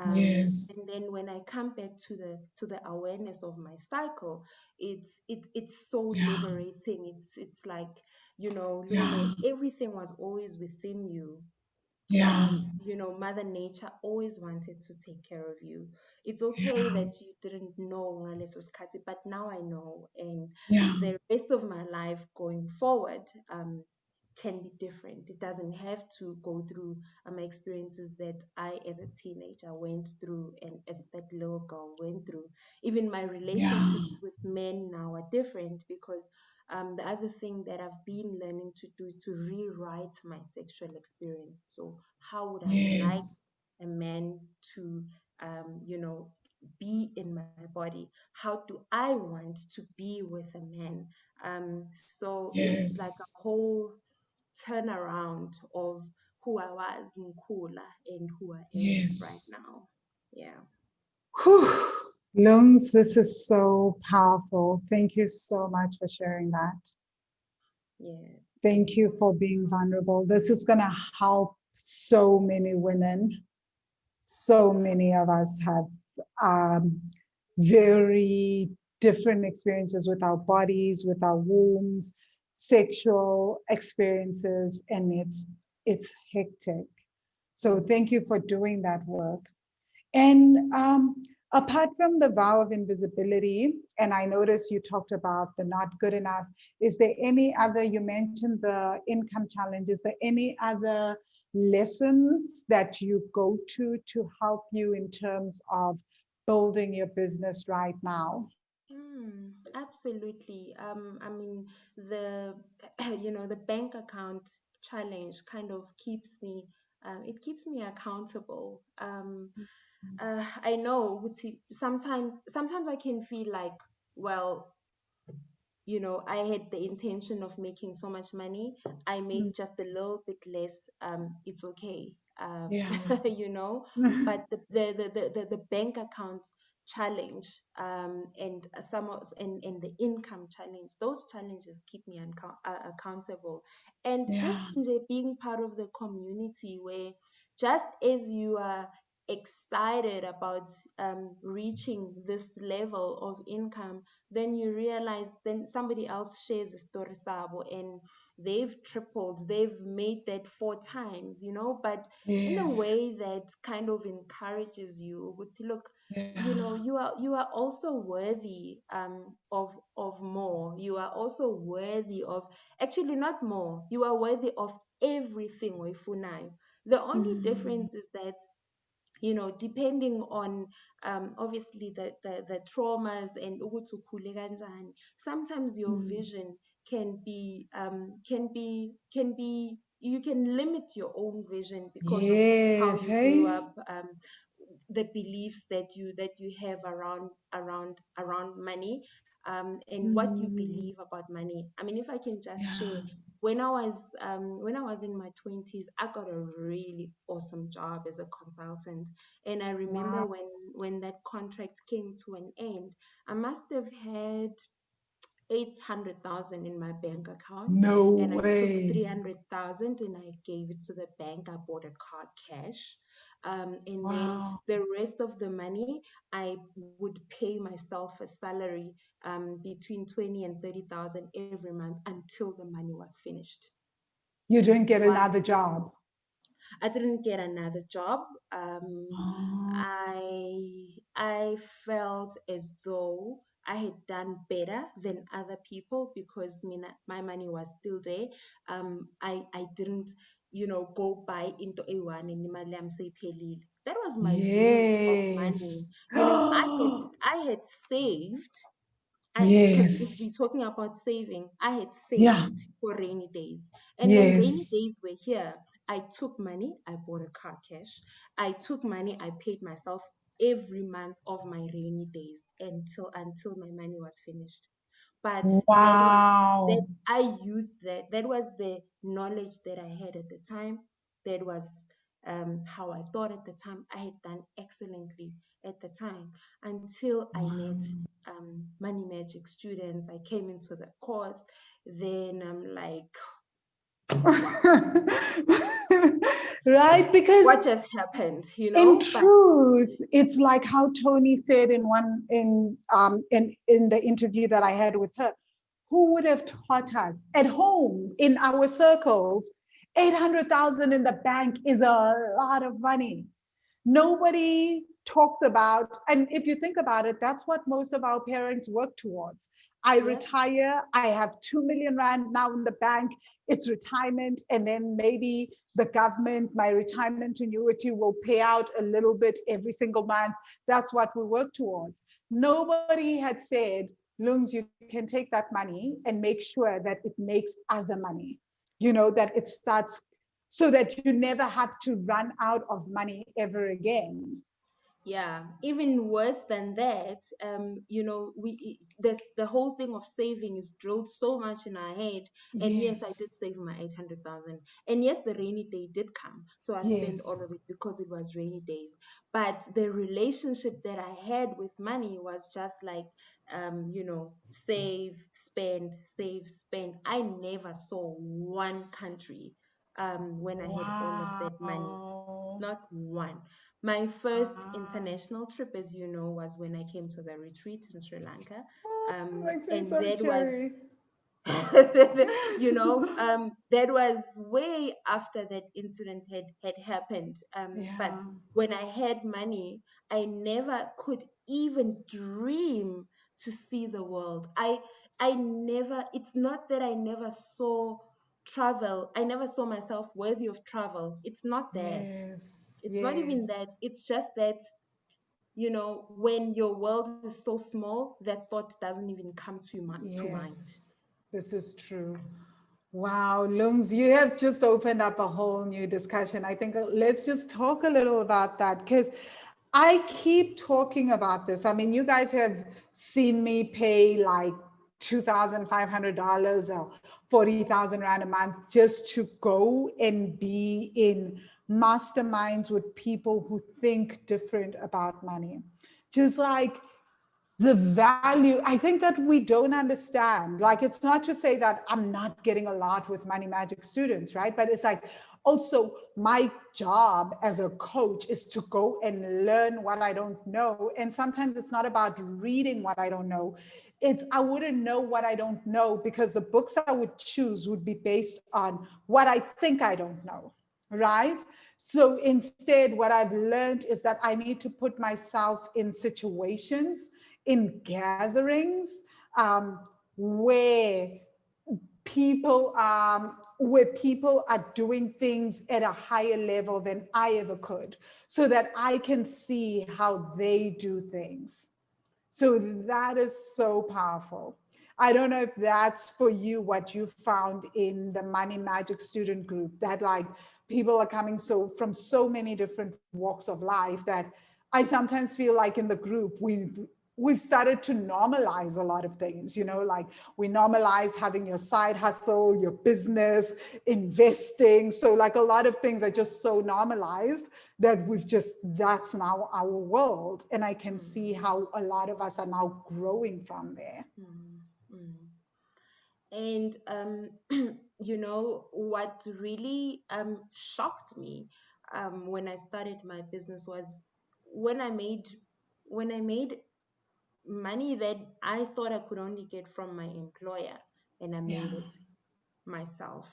Yes. And then when I come back to the awareness of my cycle, it's so Yeah. liberating. It's like, Yeah. Lungile, everything was always within you. Yeah. Mother nature always wanted to take care of you. It's okay Yeah. that you didn't know ngaleso sikhathi, but now I know, and Yeah. the rest of my life going forward can be different. It doesn't have to go through my experiences that I, as a teenager, went through, and as that little girl went through. Even my Yeah. relationships with men now are different, because the other thing that I've been learning to do is to rewrite my sexual experience. So, how would I like Yes. a man to, be in my body? How do I want to be with a man? So, it's like a Yes. whole turnaround of who I was in Kula and who I am right Yes. now. Yeah, Whew. Lungs, this is so powerful. Thank you so much for sharing that. yeah. Thank you for being vulnerable. This is going to help so many women. So many of us have um, very different experiences with our bodies, with our wombs, sexual experiences, and it's hectic. So thank you for doing that work. And apart from the vow of invisibility, and I noticed you talked about the not good enough, is there any other, you mentioned the income challenge, is there any other lessons that you go to help you in terms of building your business right now? Absolutely. I mean, the the bank account challenge kind of keeps me accountable. I know sometimes I can feel like, well, I had the intention of making so much money. I Mm, made just a little bit less. It's okay. yeah. you know, but the bank account challenge, and the income challenge, those challenges keep me accountable. And just Yeah. being part of the community, where just as you are excited about reaching this level of income, then you realize, then somebody else shares a story sabo, and they've tripled, they've made that 4 times, but in a Yes. way that kind of encourages you to look, Yeah. you are also worthy of more. You are also worthy of, actually not more, you are worthy of everything oyifunayo. The only Mm, difference is that, depending on obviously the traumas and ukuthi ukhule kanjani, sometimes your mm. vision can be you can limit your own vision because of how Yes. you grew Hey. up, the beliefs that you have around money, and what you Mm, believe about money. I mean, if I can just share, yeah. when I was in my 20s, I got a really awesome job as a consultant. And I remember Wow. when that contract came to an end, I must have had 800,000 in my bank account, No and I took way. 300,000 and I gave it to the bank. I bought a card cash, and then Wow. the rest of the money I would pay myself a salary, between 20 and 30,000 every month until the money was finished. You didn't get One, another job. I didn't get another job. Oh, I felt as though I had done better than other people because my money was still there. I didn't, go buy into a one and imali yami seyiphelile. That was my use of yes. money. I had saved. Because if Yes. we're talking about saving, I had Yeah. saved for rainy days. And when rainy Yes. days were here, I took money, I bought a car cash. I took money, I paid myself every month of my rainy days until my money was finished. But that Wow. I used that was the knowledge that I had at the time. That was how I thought at the time. I had done excellently at the time until I met Money Magic students. I came into the course. Then I'm like, Right? Because what just happened, in But truth, it's like how Tony said in one in the interview that I had with her. Who would have taught us at home in our circles? 800,000 in the bank is a lot of money. Nobody talks about, and if you think about it, that's what most of our parents work towards. I yep, retire, I have 2 million rand now in the bank, it's retirement, and then maybe the government, my retirement annuity will pay out a little bit every single month. That's what we work towards. Nobody had said, Lungs, you can take that money and make sure that it makes other money, that it starts so that you never have to run out of money ever again. yeah, even worse than that, there's the whole thing of saving is drilled so much in our head. And yes, I Yes, did save my 800,000. And yes, the rainy day did come, so I spent yes. all of it because it was rainy days. But the relationship that I had with money was just like, save, spend, save, spend. I never saw one country when I had all of that money, Wow. not one. My first Wow. international trip, as you know, was when I came to the retreat in Sri Lanka. Oh, makes me And so that was, teary. that was way after that incident had happened. But Yeah. when I had money, I never could even dream to see the world. I never, it's not that I never saw travel. I never saw myself worthy of travel. It's not that. Yes. It's not even Yes. that. It's just that, when your world is so small, that thought doesn't even come to mind. Yes. This is true. Wow, Lungs, you have just opened up a whole new discussion. I think let's just talk a little about that because I keep talking about this. I mean, you guys have seen me pay like $2,500 or 40,000 Rand a month just to go and be in masterminds with people who think different about money. Just like the value, I think that we don't understand. Like, it's not to say that I'm not getting a lot with Money Magic students, right? But it's like also my job as a coach is to go and learn what I don't know. And sometimes it's not about reading what I don't know. It's I wouldn't know what I don't know because the books I would choose would be based on what I think I don't know, right? So instead, what I've learned is that I need to put myself in situations, in gatherings, where people are doing things at a higher level than I ever could, so that I can see how they do things. So that is so powerful. I don't know if that's for you what you found in the Money Magic student group, that like people are coming from so many different walks of life that I sometimes feel like in the group we've started to normalize a lot of things, like we normalize having your side hustle, your business, investing. So like a lot of things are just so normalized that that's now our world. And I can Mm, see how a lot of us are now growing from there. mm, mm. And what really shocked me when I started my business was when I made when I made money that I thought I could only get from my employer, and I Yeah, made it myself.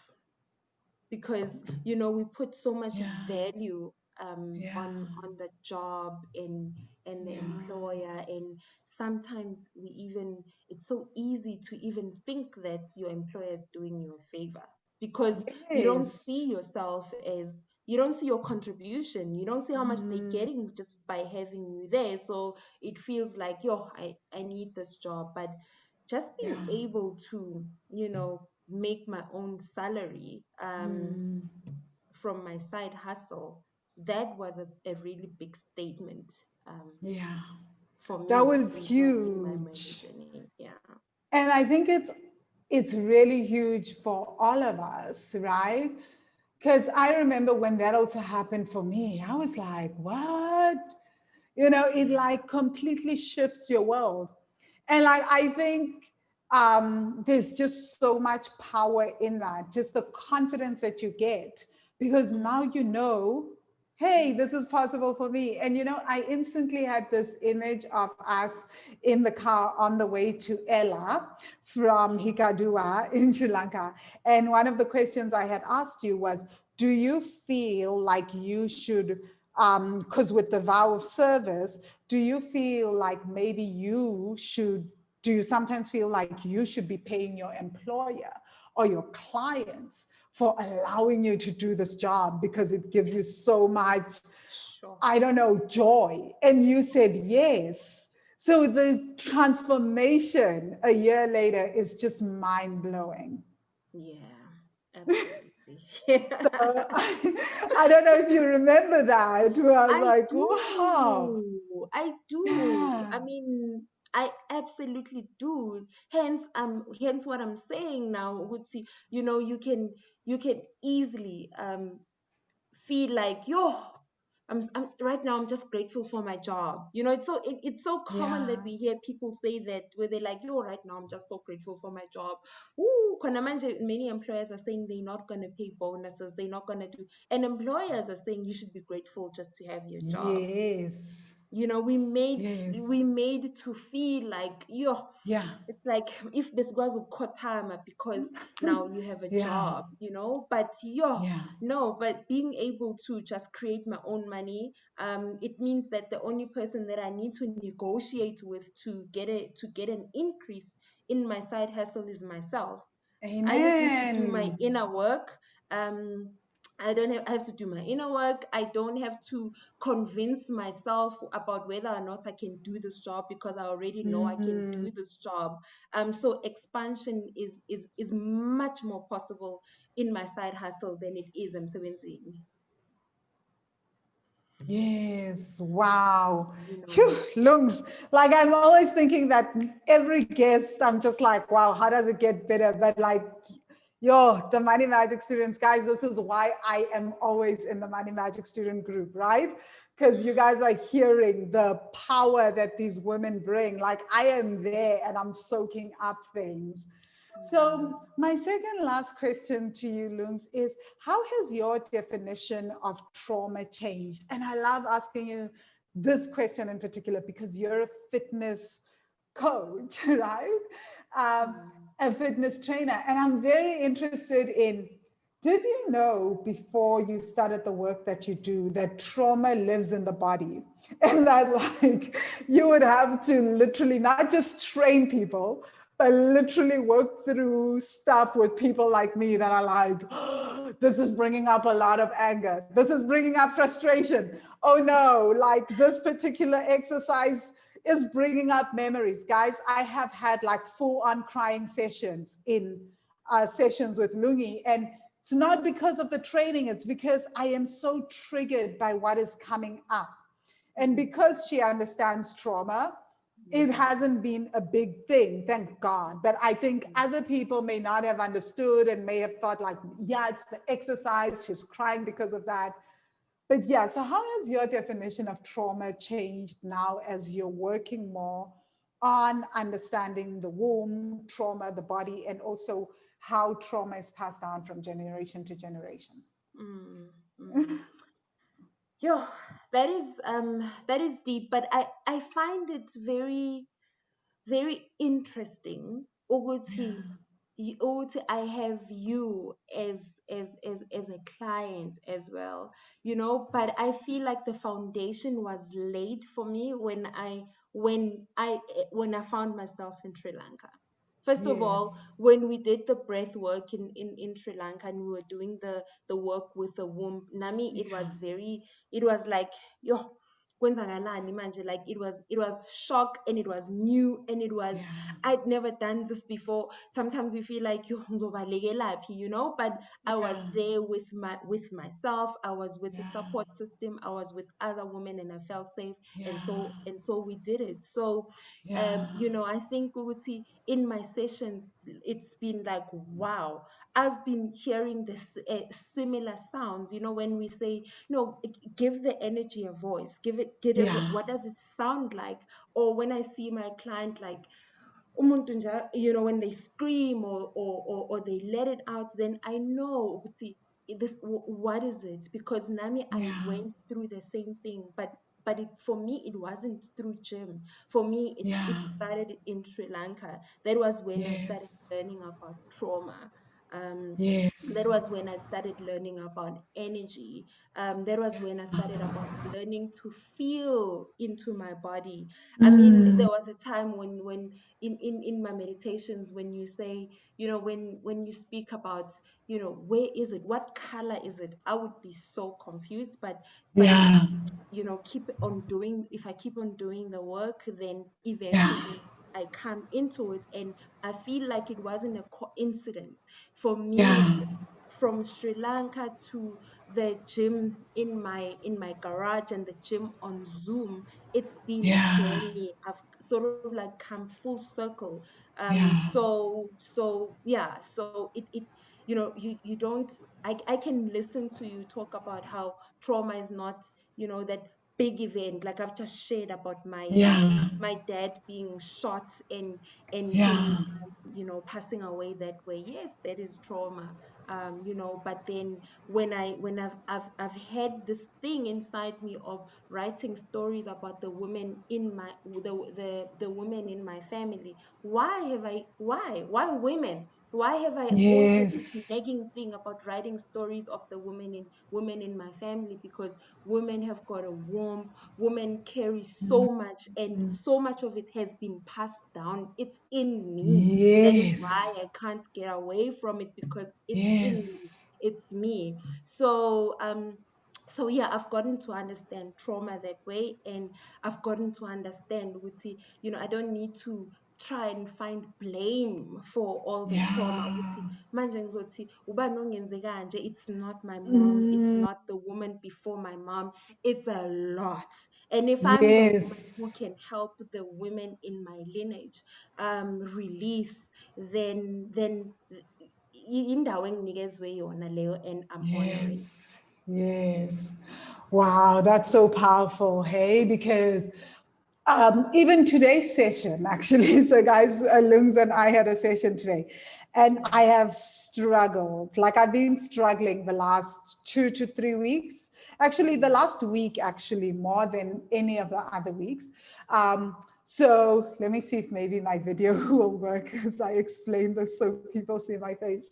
Because we put so much yeah, value yeah, on the job and the yeah. employer, and sometimes we even it's so easy to even think that your employer is doing you a favor because you don't see Yes. yourself as you don't see your contribution, you don't see how much they're Mm, getting just by having you there, so it feels like, I need this job. But just being yeah. able to make my own salary Mm, from my side hustle, that was a really big statement, Yeah. for That me was in my money huge. journey. Yeah. And I think it's really huge for all of us, right? Because I remember when that also happened for me, I was like, what? It Yeah. like completely shifts your world. And like I think there's just so much power in that, just the confidence that you get, because now Mm, you know, hey, this is possible for me. And I instantly had this image of us in the car on the way to Ella from mm, Hikkaduwa in Sri Lanka. And one of the questions I had asked you was, do you feel like you should, because with the vow of service, do you feel like maybe you should, do you sometimes feel like you should be paying your employer or your clients for allowing you to do this job because it gives you so much, sure. I don't know, joy? And you said yes. So the transformation a year later is just mind blowing. Yeah, absolutely. I don't know if you remember that. Where I was I like, wow. do. I do. Yeah. I mean, I absolutely do. Hence what I'm saying now, Uguti, you can easily feel like, yo, I'm right now, I'm just grateful for my job. It's so common that Yeah. we hear people say that, where they're like, yo, right now I'm just so grateful for my job. Ooh, khona manje, many employers are saying they're not going to pay bonuses, they're not going to do, and employers are saying you should be grateful just to have your job. Yes. We Yes. made to feel like, yo, Yeah. it's like if besikwazi ukukhothama because now you have a Yeah. job, but yo, Yeah. no, but being able to just create my own money, it means that the only person that I need to negotiate with to get an increase in my side hustle is myself. I just need to do my Amen. inner work. I have to do my inner work. I don't have to convince myself about whether or not I can do this job, because I already know I can Mm. do this job. So expansion is much more possible in my side hustle than it is emsebenzini. Yes, wow. You know. Phew, lungs. Like I'm always thinking that every guest, I'm just like, wow, how does it get better? But like, yo, the Money Magic students, guys, this is why I am always in the Money Magic student group, right? Because you guys are hearing the power that these women bring. Like I am there and I'm soaking up things. Mm, So, my second last question to you, Lungs, is how has your definition of trauma changed? And I love asking you this question in particular because you're a fitness coach, right? Um, mm, a fitness trainer. And I'm very interested in, did you know before you started the work that you do that trauma lives in the body? And that, like, you would have to literally not just train people, but literally work through stuff with people like me that are like, oh, this is bringing up a lot of anger. This is bringing up frustration. Oh no, like this particular exercise is bringing up memories. Guys, I have had like full on crying sessions in sessions with Lungi. And it's not because of the training, it's because I am so triggered by what is coming up. And mm, because she understands trauma, it mm, hasn't been a big thing, thank God. But I think mm, other people may not have understood and may have thought, like, yeah, it's the exercise, she's crying because of that. But yeah, so how has your definition of trauma changed now as you're working more on understanding the womb, trauma, the body, and also how trauma is passed down from generation to generation? mm, mm. Yo, that is deep, but I find it very, very interesting ukuthi Yeah. ukuthi I have you as a client as well, but I feel like the foundation was laid for me when I found myself in Sri Lanka. First of Yes. all, when we did the breath work in Sri Lanka, and we were doing the work with the womb, Nami, Yeah. it was like, yo, kwenzakalani manje, like it was shock, and it was new, and it was, I'd never done this before. Sometimes you feel like you know, but I was there with myself. I was with the support system. I was with other women, and I felt safe. And so we did it. So you know, I think Guguti, in my sessions, it's been like, wow, I've been hearing this similar sounds, you know, when we say, no, give the energy a voice, give it, what does it sound like? Or when I see my client, like, umuntu you know, when they scream or they let it out, then I know, see, this, what is it? Because Nami, I went through the same thing, but for me, it wasn't through gym. For me, it started in Sri Lanka. That was when I started learning about trauma. That was when I started learning about energy. That was when I started about learning to feel into my body. I mean, there was a time when in my meditations, when you say, you know, when you speak about, you know, where is it? What color is it? I would be so confused, but if you know, if I keep on doing the work, then eventually I come into it, and I feel like it wasn't a coincidence for me. From Sri Lanka to the gym in my garage and the gym on Zoom, it's been a journey. I've sort of like come full circle. So yeah, so it you know, you don't, I can listen to you talk about how trauma is not, you know, that big event, like I've just shared about my dad being shot and him, you know, passing away that way. Yes, that is trauma. You know, but then when I've had this thing inside me of writing stories about the women in my the women in my family. Why women? Why have I always this nagging thing about writing stories of the women in my family? Because women have got a womb, women carry so much, and so much of it has been passed down. It's in me. That is why I can't get away from it, because it's in me. It's me. So yeah, I've gotten to understand trauma that way, and I've gotten to understand, you know, I don't need to try and find blame for all the trauma. Manje ngizothi ubani ongenze kanje, it's not my mom, it's not the woman before my mom, it's a lot. And if I'm the woman who can help the women in my lineage release, then indawo enginikezwe yona leyo, and I'm honoring. Wow, that's so powerful, hey, because even today's session, actually, so guys, Lungs and I had a session today, and I have struggled. Like I've been struggling the last 2 to 3 weeks. Actually, the last week, actually, more than any of the other weeks. So let me see if maybe my video will work as I explain this so people see my face.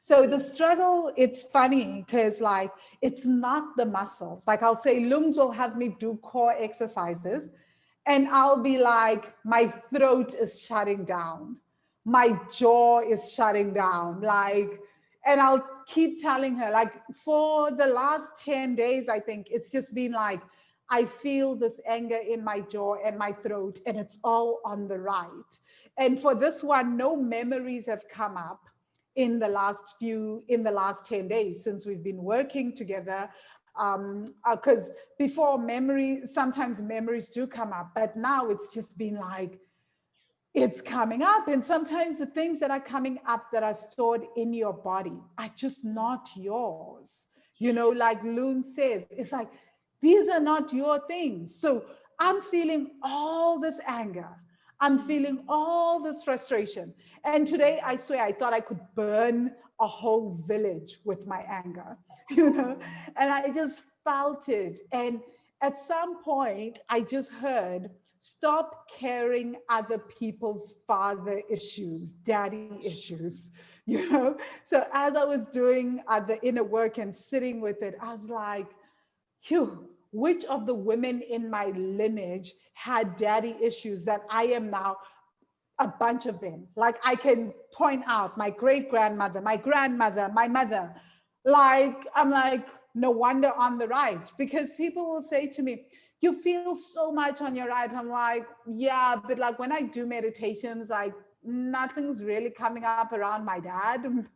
So the struggle, it's funny because like, it's not the muscles. Like I'll say, Lungs will have me do core exercises and I'll be like, my throat is shutting down. My jaw is shutting down. Like, and I'll keep telling her, like, for the last 10 days, I think it's just been like, I feel this anger in my jaw and my throat, and it's all on the right. And for this one, no memories have come up in the last 10 days since we've been working together. Because before sometimes memories do come up, but now it's just been like, it's coming up. And sometimes the things that are coming up that are stored in your body are just not yours. You know, like Loon says, it's like, these are not your things. So I'm feeling all this anger. I'm feeling all this frustration. And today, I swear, I thought I could burn a whole village with my anger, you know, and I just felt it. And at some point, I just heard, stop carrying other people's father issues, daddy issues, you know? So as I was doing the inner work and sitting with it, I was like, phew, which of the women in my lineage had daddy issues that I am now? A bunch of them. Like I can point out my great grandmother, my grandmother, my mother. Like, I'm like, no wonder on the right, because people will say to me, you feel so much on your right. I'm like, yeah, but like when I do meditations, like nothing's really coming up around my dad.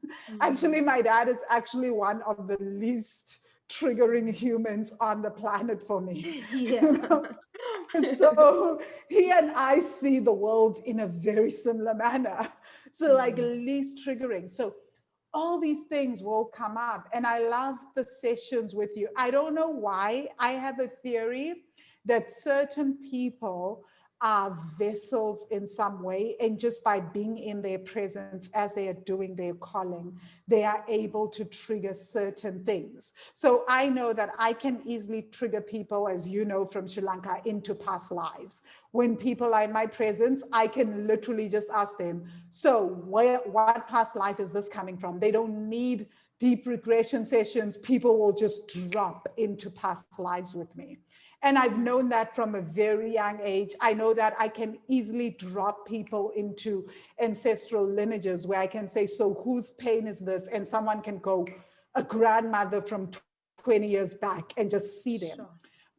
Actually, my dad is actually one of the least triggering humans on the planet for me. Yeah. You know? So he and I see the world in a very similar manner. So like least triggering. So all these things will come up. And I love the sessions with you. I don't know why. I have a theory that certain people are vessels in some way. And just by being in their presence as they are doing their calling, they are able to trigger certain things. So I know that I can easily trigger people, as you know, from Sri Lanka into past lives. When people are in my presence, I can literally just ask them, so what past life is this coming from? They don't need deep regression sessions. People will just drop into past lives with me. And I've known that from a very young age. I know that I can easily drop people into ancestral lineages where I can say, so whose pain is this? And someone can go, a grandmother from 20 years back, and just see them. Sure.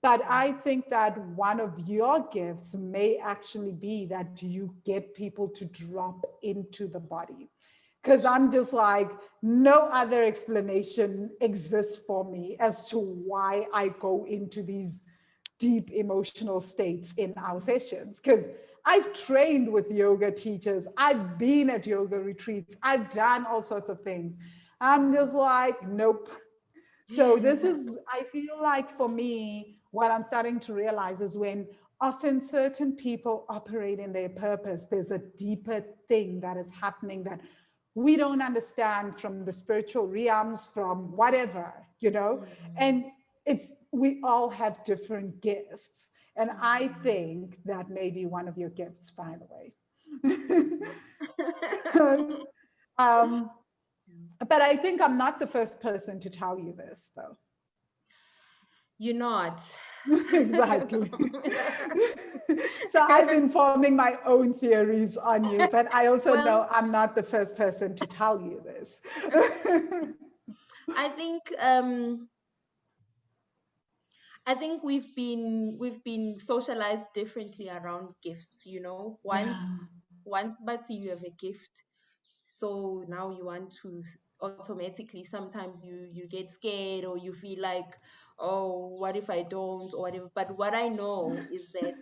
But I think that one of your gifts may actually be that you get people to drop into the body. Because I'm just like, no other explanation exists for me as to why I go into these deep emotional states in our sessions. Because I've trained with yoga teachers, I've been at yoga retreats, I've done all sorts of things. I'm just like, nope. So this is, I feel like for me, what I'm starting to realize is when often certain people operate in their purpose, there's a deeper thing that is happening that we don't understand from the spiritual realms, from whatever, you know? And it's, we all have different gifts. And I think that may be one of your gifts, by the way. um, but I think I'm not the first person to tell you this, though. You're not. Exactly. So I've been forming my own theories on you, but I also Well, know I'm not the first person to tell you this. I think we've been socialized differently around gifts, you know. Yeah. Once but you have a gift, so now you want to automatically, sometimes you get scared, or you feel like, oh, what if I don't, or whatever. But what I know is that,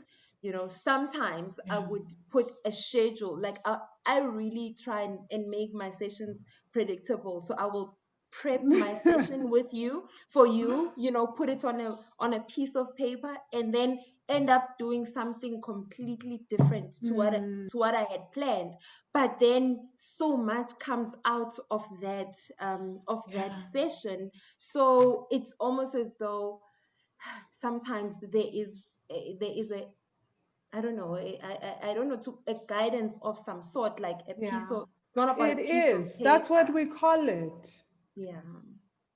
sometimes I Yeah. would put a schedule, like I really try and make my sessions predictable. So I will prep my session with you for you, put it on a piece of paper, and then end up doing something completely different to what I had planned. But then so much comes out of that Yeah. session. So it's almost as though sometimes there is a, I don't know, I don't know, to a guidance of some sort, like a piece Yeah. of, it's not about a It piece of is. That's what paper. we call it. Yeah.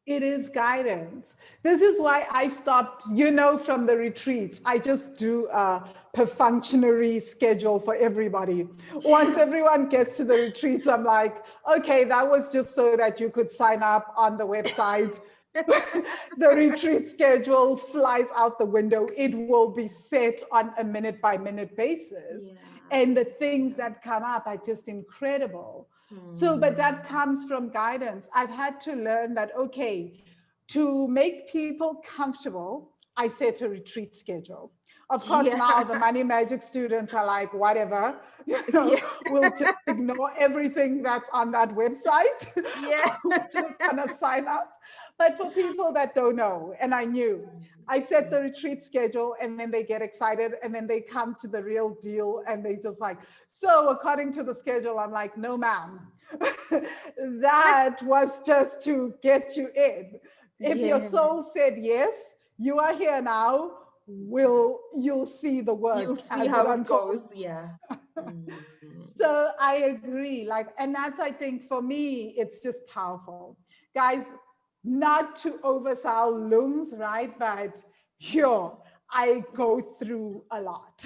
It is guidance. This is why I stopped, from the retreats. I just do a perfunctory schedule for everybody. Once everyone gets to the retreats, I'm like, okay, that was just so that you could sign up on the website. The retreat schedule flies out the window. It will be set on a minute by minute basis. Yeah. And the things that come up are just incredible. So, but that comes from guidance. I've had to learn that, okay, to make people comfortable, I set a retreat schedule. Of course, Yeah. now the money magic students are like, whatever, Yeah. we'll just ignore everything that's on that website. Yeah. We're just gonna sign up. But for people that don't know, and I knew, I set the retreat schedule and then they get excited and then they come to the real deal and they just like, so according to the schedule, I'm like, no, ma'am. That was just to get you in. If your Yeah. soul said yes, you are here now, you'll see the You'll work see as it how it unfolds. goes. Yeah. Mm. So I agree. Like, and that's, I think for me, it's just powerful. Guys, not to oversell lungs, right? But here, I go through a lot.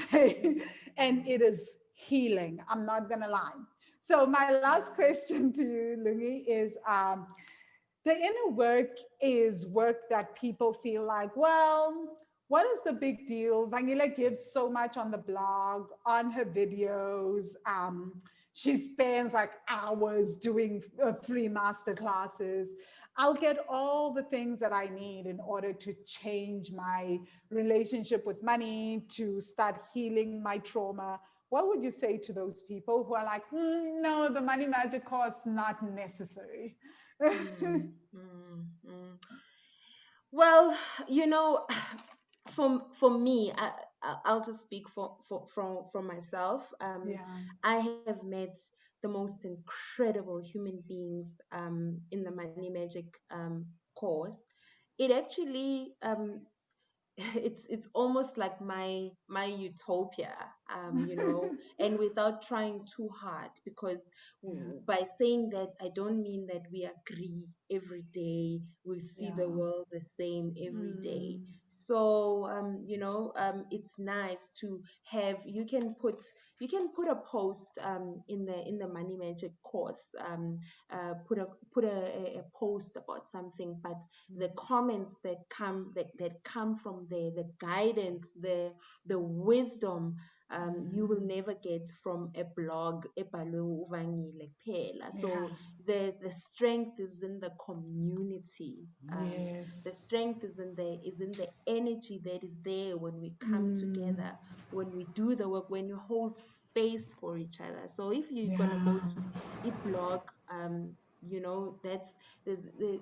And it is healing. I'm not gonna lie. So my last question to you, Lungi, is the inner work is work that people feel like, well, what is the big deal? Vangile gives so much on the blog, on her videos. She spends like hours doing free master classes. I'll get all the things that I need in order to change my relationship with money, to start healing my trauma. What would you say to those people who are like, no, the money magic course not necessary? Mm, mm, mm. Well, you know, for me, I'll just speak from myself. Yeah. I have met the most incredible human beings in the Money Magic course. It actually it's almost like my utopia, and without trying too hard, because Yeah. by saying that, I don't mean that we agree every day, we see the Yeah. world the same every day. Mm. So it's nice to have, you can put a post in the Money Magic course, put a post about something, but the comments that come from there, the guidance, the wisdom, you will never get from a blog, ebhalwe uvangile kuphela. Yeah. So the strength is in the community. The Yes. strength is in the energy that is there when we come Mm. together, when we do the work, when you hold space for each other. So if you're gonna go Yeah. to a blog, that's there's the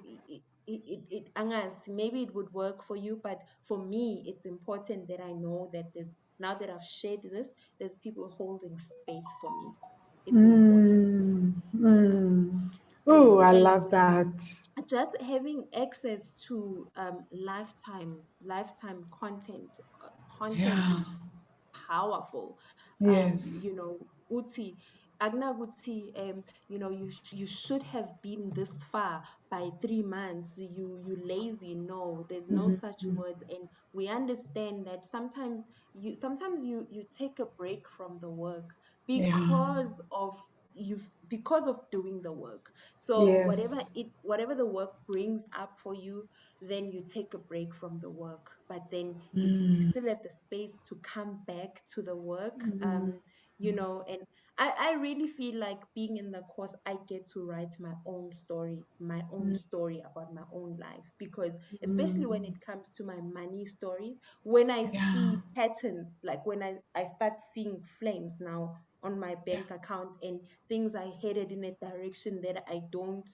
angas, maybe it would work for you, but for me, it's important that I know that there's, now that I've shared this, there's people holding space for me. It's important. Mm. Yeah. Mm. Oh, I And love that. just having access to lifetime content Yeah. is powerful. Yes. Uti agnaguti, you should have been this far by 3 months. You lazy. No, there's no such Mhm. words. And we understand that sometimes you take a break from the work Yeah. because of doing the work. So Yes. whatever the work brings up for you, then you take a break from the work, but then you Mm. still have the space to come back to the work. Mm. And I really feel like being in the course, I get to write my own story about my own life, because especially when Mm. it comes to my money stories, when I Yeah. see patterns, like when I start seeing flames now on my Yeah. bank account, and things are headed in a direction that I don't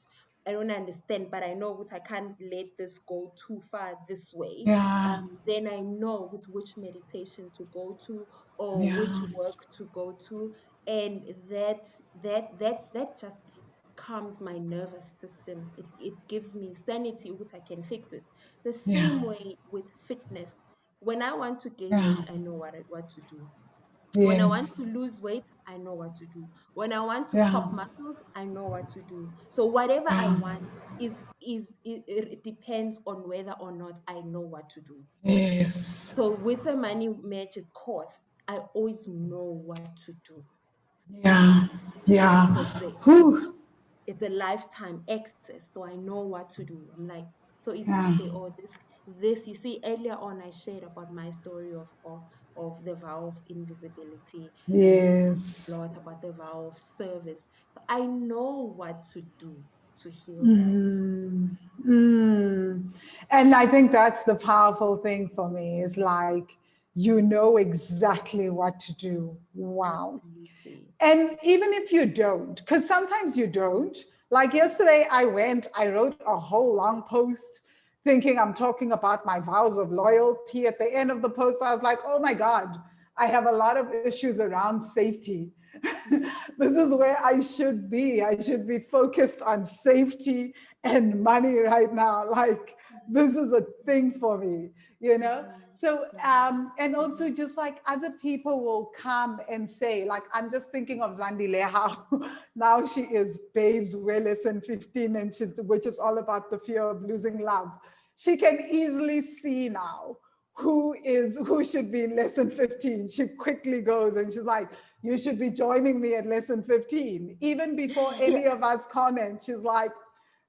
understand, but I know that I can't let this go too far this way. Yeah. Then I know which meditation to go to, or which Yeah. work to go to, and that just calms my nervous system. It gives me sanity, which I can fix it. The Yeah. same way with fitness. When I want to gain Yeah. weight, I know what to do. When I want Yes. to lose weight, I know what to do. When I want to Yeah. pop muscles, I know what to do. So whatever I Yeah. want it depends on whether or not I know what to do. Yes. So with the Money Magic course, I always know what to do, Yeah. Yeah. because Whew. it's a lifetime access. So I know what to do. I'm like, so easy to Yeah. say, oh, this. You see, earlier on, I shared about my story of the vow of invisibility, and we talked a Yes. lot about the vow of service. So I know what to do to heal that. Mm, mm. And I think that's the powerful thing for me is like, you know exactly what to do. Wow. Absolutely. And even if you don't, because sometimes you don't, like yesterday, I wrote a whole long post thinking I'm talking about my vows of loyalty. At the end of the post, I was like, oh my God, I have a lot of issues around safety. This is where I should be. I should be focused on safety and money right now. Like, this is a thing for me, you know? Mhm, So, mhm, and mhm, also just like other people will come and say, like, I'm just thinking of Zandile, how now she is babes way less than 15, and which is all about the fear of losing love. She can easily see now who should be in lesson 15. She quickly goes and she's like, you should be joining me at lesson 15. Even before any of us comment, she's like,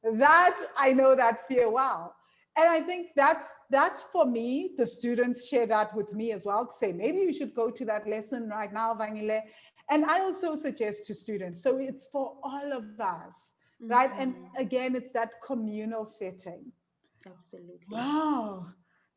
that I know that fear well. And I think that's for me. The students share that with me as well, to say maybe you should go to that lesson right now, Vangile. And I also suggest to students. So it's for all of us, right? And Mm-hmm. again, it's that communal setting. Absolutely. Wow.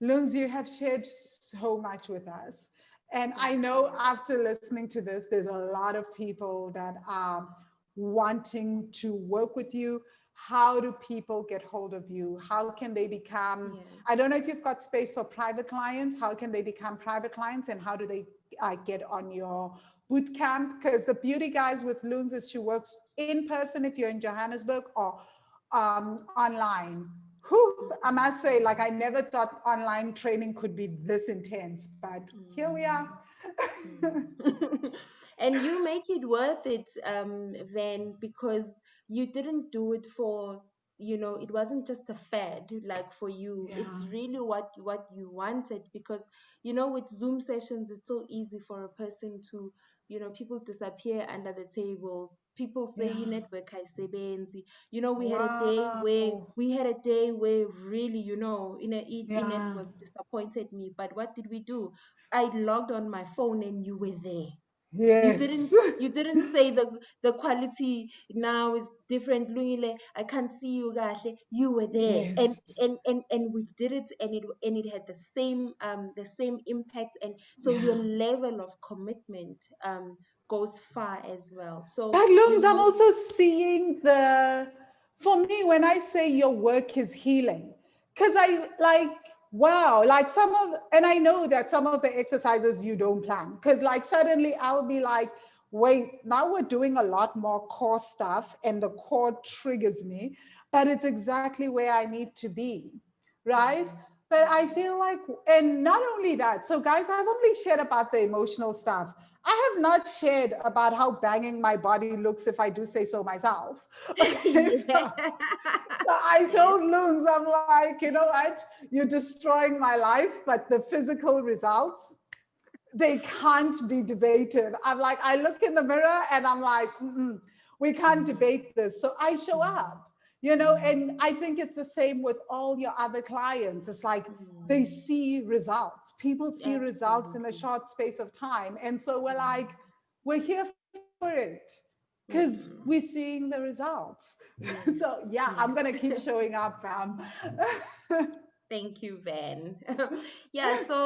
Lungs, you have shared so much with us. And Thank I know you. after listening to this, there's a lot of people that are wanting to work with you. How do people get hold of you? How can they become? Yeah. I don't know if you've got space for private clients. How can they become private clients? And how do they get on your boot camp? Because the beauty, guys, with Loons is she works in person if you're in Johannesburg, or online. Whew, I must say, like, I never thought online training could be this intense, but here we are. Mm. Mm. And you make it worth it, Van, because you didn't do it for, it wasn't just a fad like for you. Yeah. It's really what you wanted, because with Zoom sessions, it's so easy for a person to, people disappear under the table. People say Yeah. network haisebenzi. Wow. We had a day where really, Yeah. network disappointed me. But what did we do? I logged on my phone and you were there. You Yes. didn't you didn't say the quality now is different. Lungile, I can't see you, Gahle. You were there, and Yes. we did it, and it had the same impact, and so your Yeah. level of commitment goes far as well. So But Lungs, I'm also seeing for me, when I say your work is healing, because I like, wow, like and I know that some of the exercises you don't plan, because like suddenly I'll be like, wait, now we're doing a lot more core stuff and the core triggers me, but it's exactly where I need to be, right? Mhm, But I mhm. feel like, and not only that, so guys, I've only shared about the emotional stuff. I have not shared about how banging my body looks, if I do say so myself. Okay, Yeah. so I Yes. told Loons, I'm like, you know what? You're destroying my life, but the physical results, they can't be debated. I'm like, I look in the mirror and I'm like, we can't Mhm, debate this. So I show mhm, up, and mhm, I think it's the same with all your other clients. It's like they mhm. see results. People see results in a Absolutely. short space of time. And so we're like, Mhm, we're here for it because we're mhm. seeing the results. Yes. So yeah, I'm Yes. going to keep showing up, fam. Thank you, Van. Yeah, so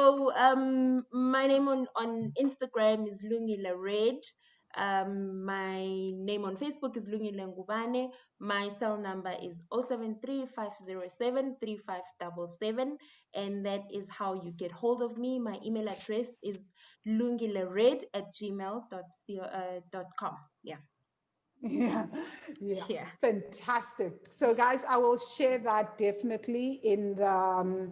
my name on Instagram is Lungile Red. My name on Facebook is Lungile Ngubane. My cell number is 073-507-3577. And that is how you get hold of me. My email address is lungilered@gmail.com. Yeah. Yeah, yeah, Yeah. fantastic. So, guys, I will share that definitely in the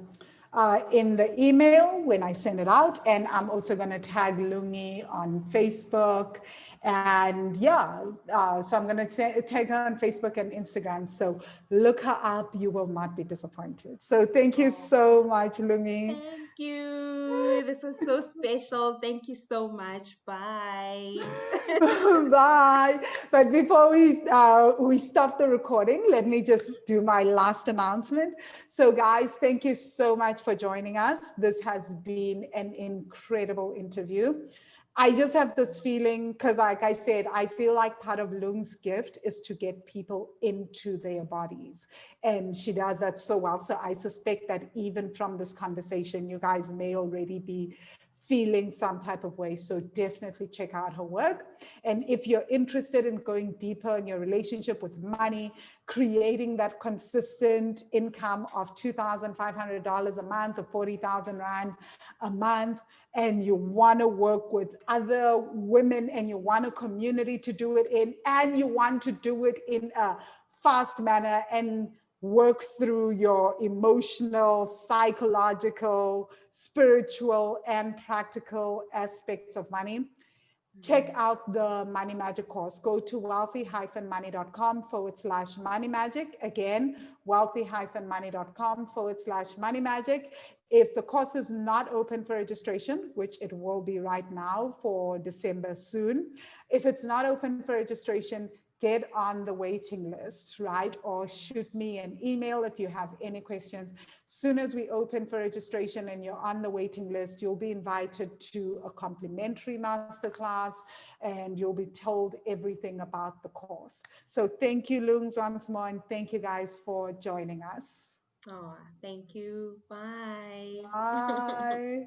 email when I send it out, and I'm also going to tag Lungi on Facebook, and yeah, so I'm going to tag her on Facebook and Instagram. So look her up; you will not be disappointed. So thank you Oh. so much, Lungi. Thank you. This was so special. Thank you so much. Bye. Bye. But before we stop the recording, let me just do my last announcement. So, guys, thank you so much for joining us. This has been an incredible interview. I just have this feeling because, like I said, I feel like part of Lung's gift is to get people into their bodies. And she does that so well. So I suspect that even from this conversation, you guys may already be feeling some type of way. So definitely check out her work. And if you're interested in going deeper in your relationship with money, creating that consistent income of $2,500 a month or 40,000 Rand a month, and you want to work with other women and you want a community to do it in, and you want to do it in a fast manner and work through your emotional, psychological, spiritual, and practical aspects of money, check out the Money Magic course. Go to wealthy-money.com/money magic. Again, wealthy-money.com/money magic. If the course is not open for registration, which it will be right now for December soon, if it's not open for registration, get on the waiting list, right? Or shoot me an email if you have any questions. Soon as we open for registration and you're on the waiting list, you'll be invited to a complimentary masterclass and you'll be told everything about the course. So thank you, Lungs, once more, and thank you guys for joining us. Oh, thank you. Bye. Bye.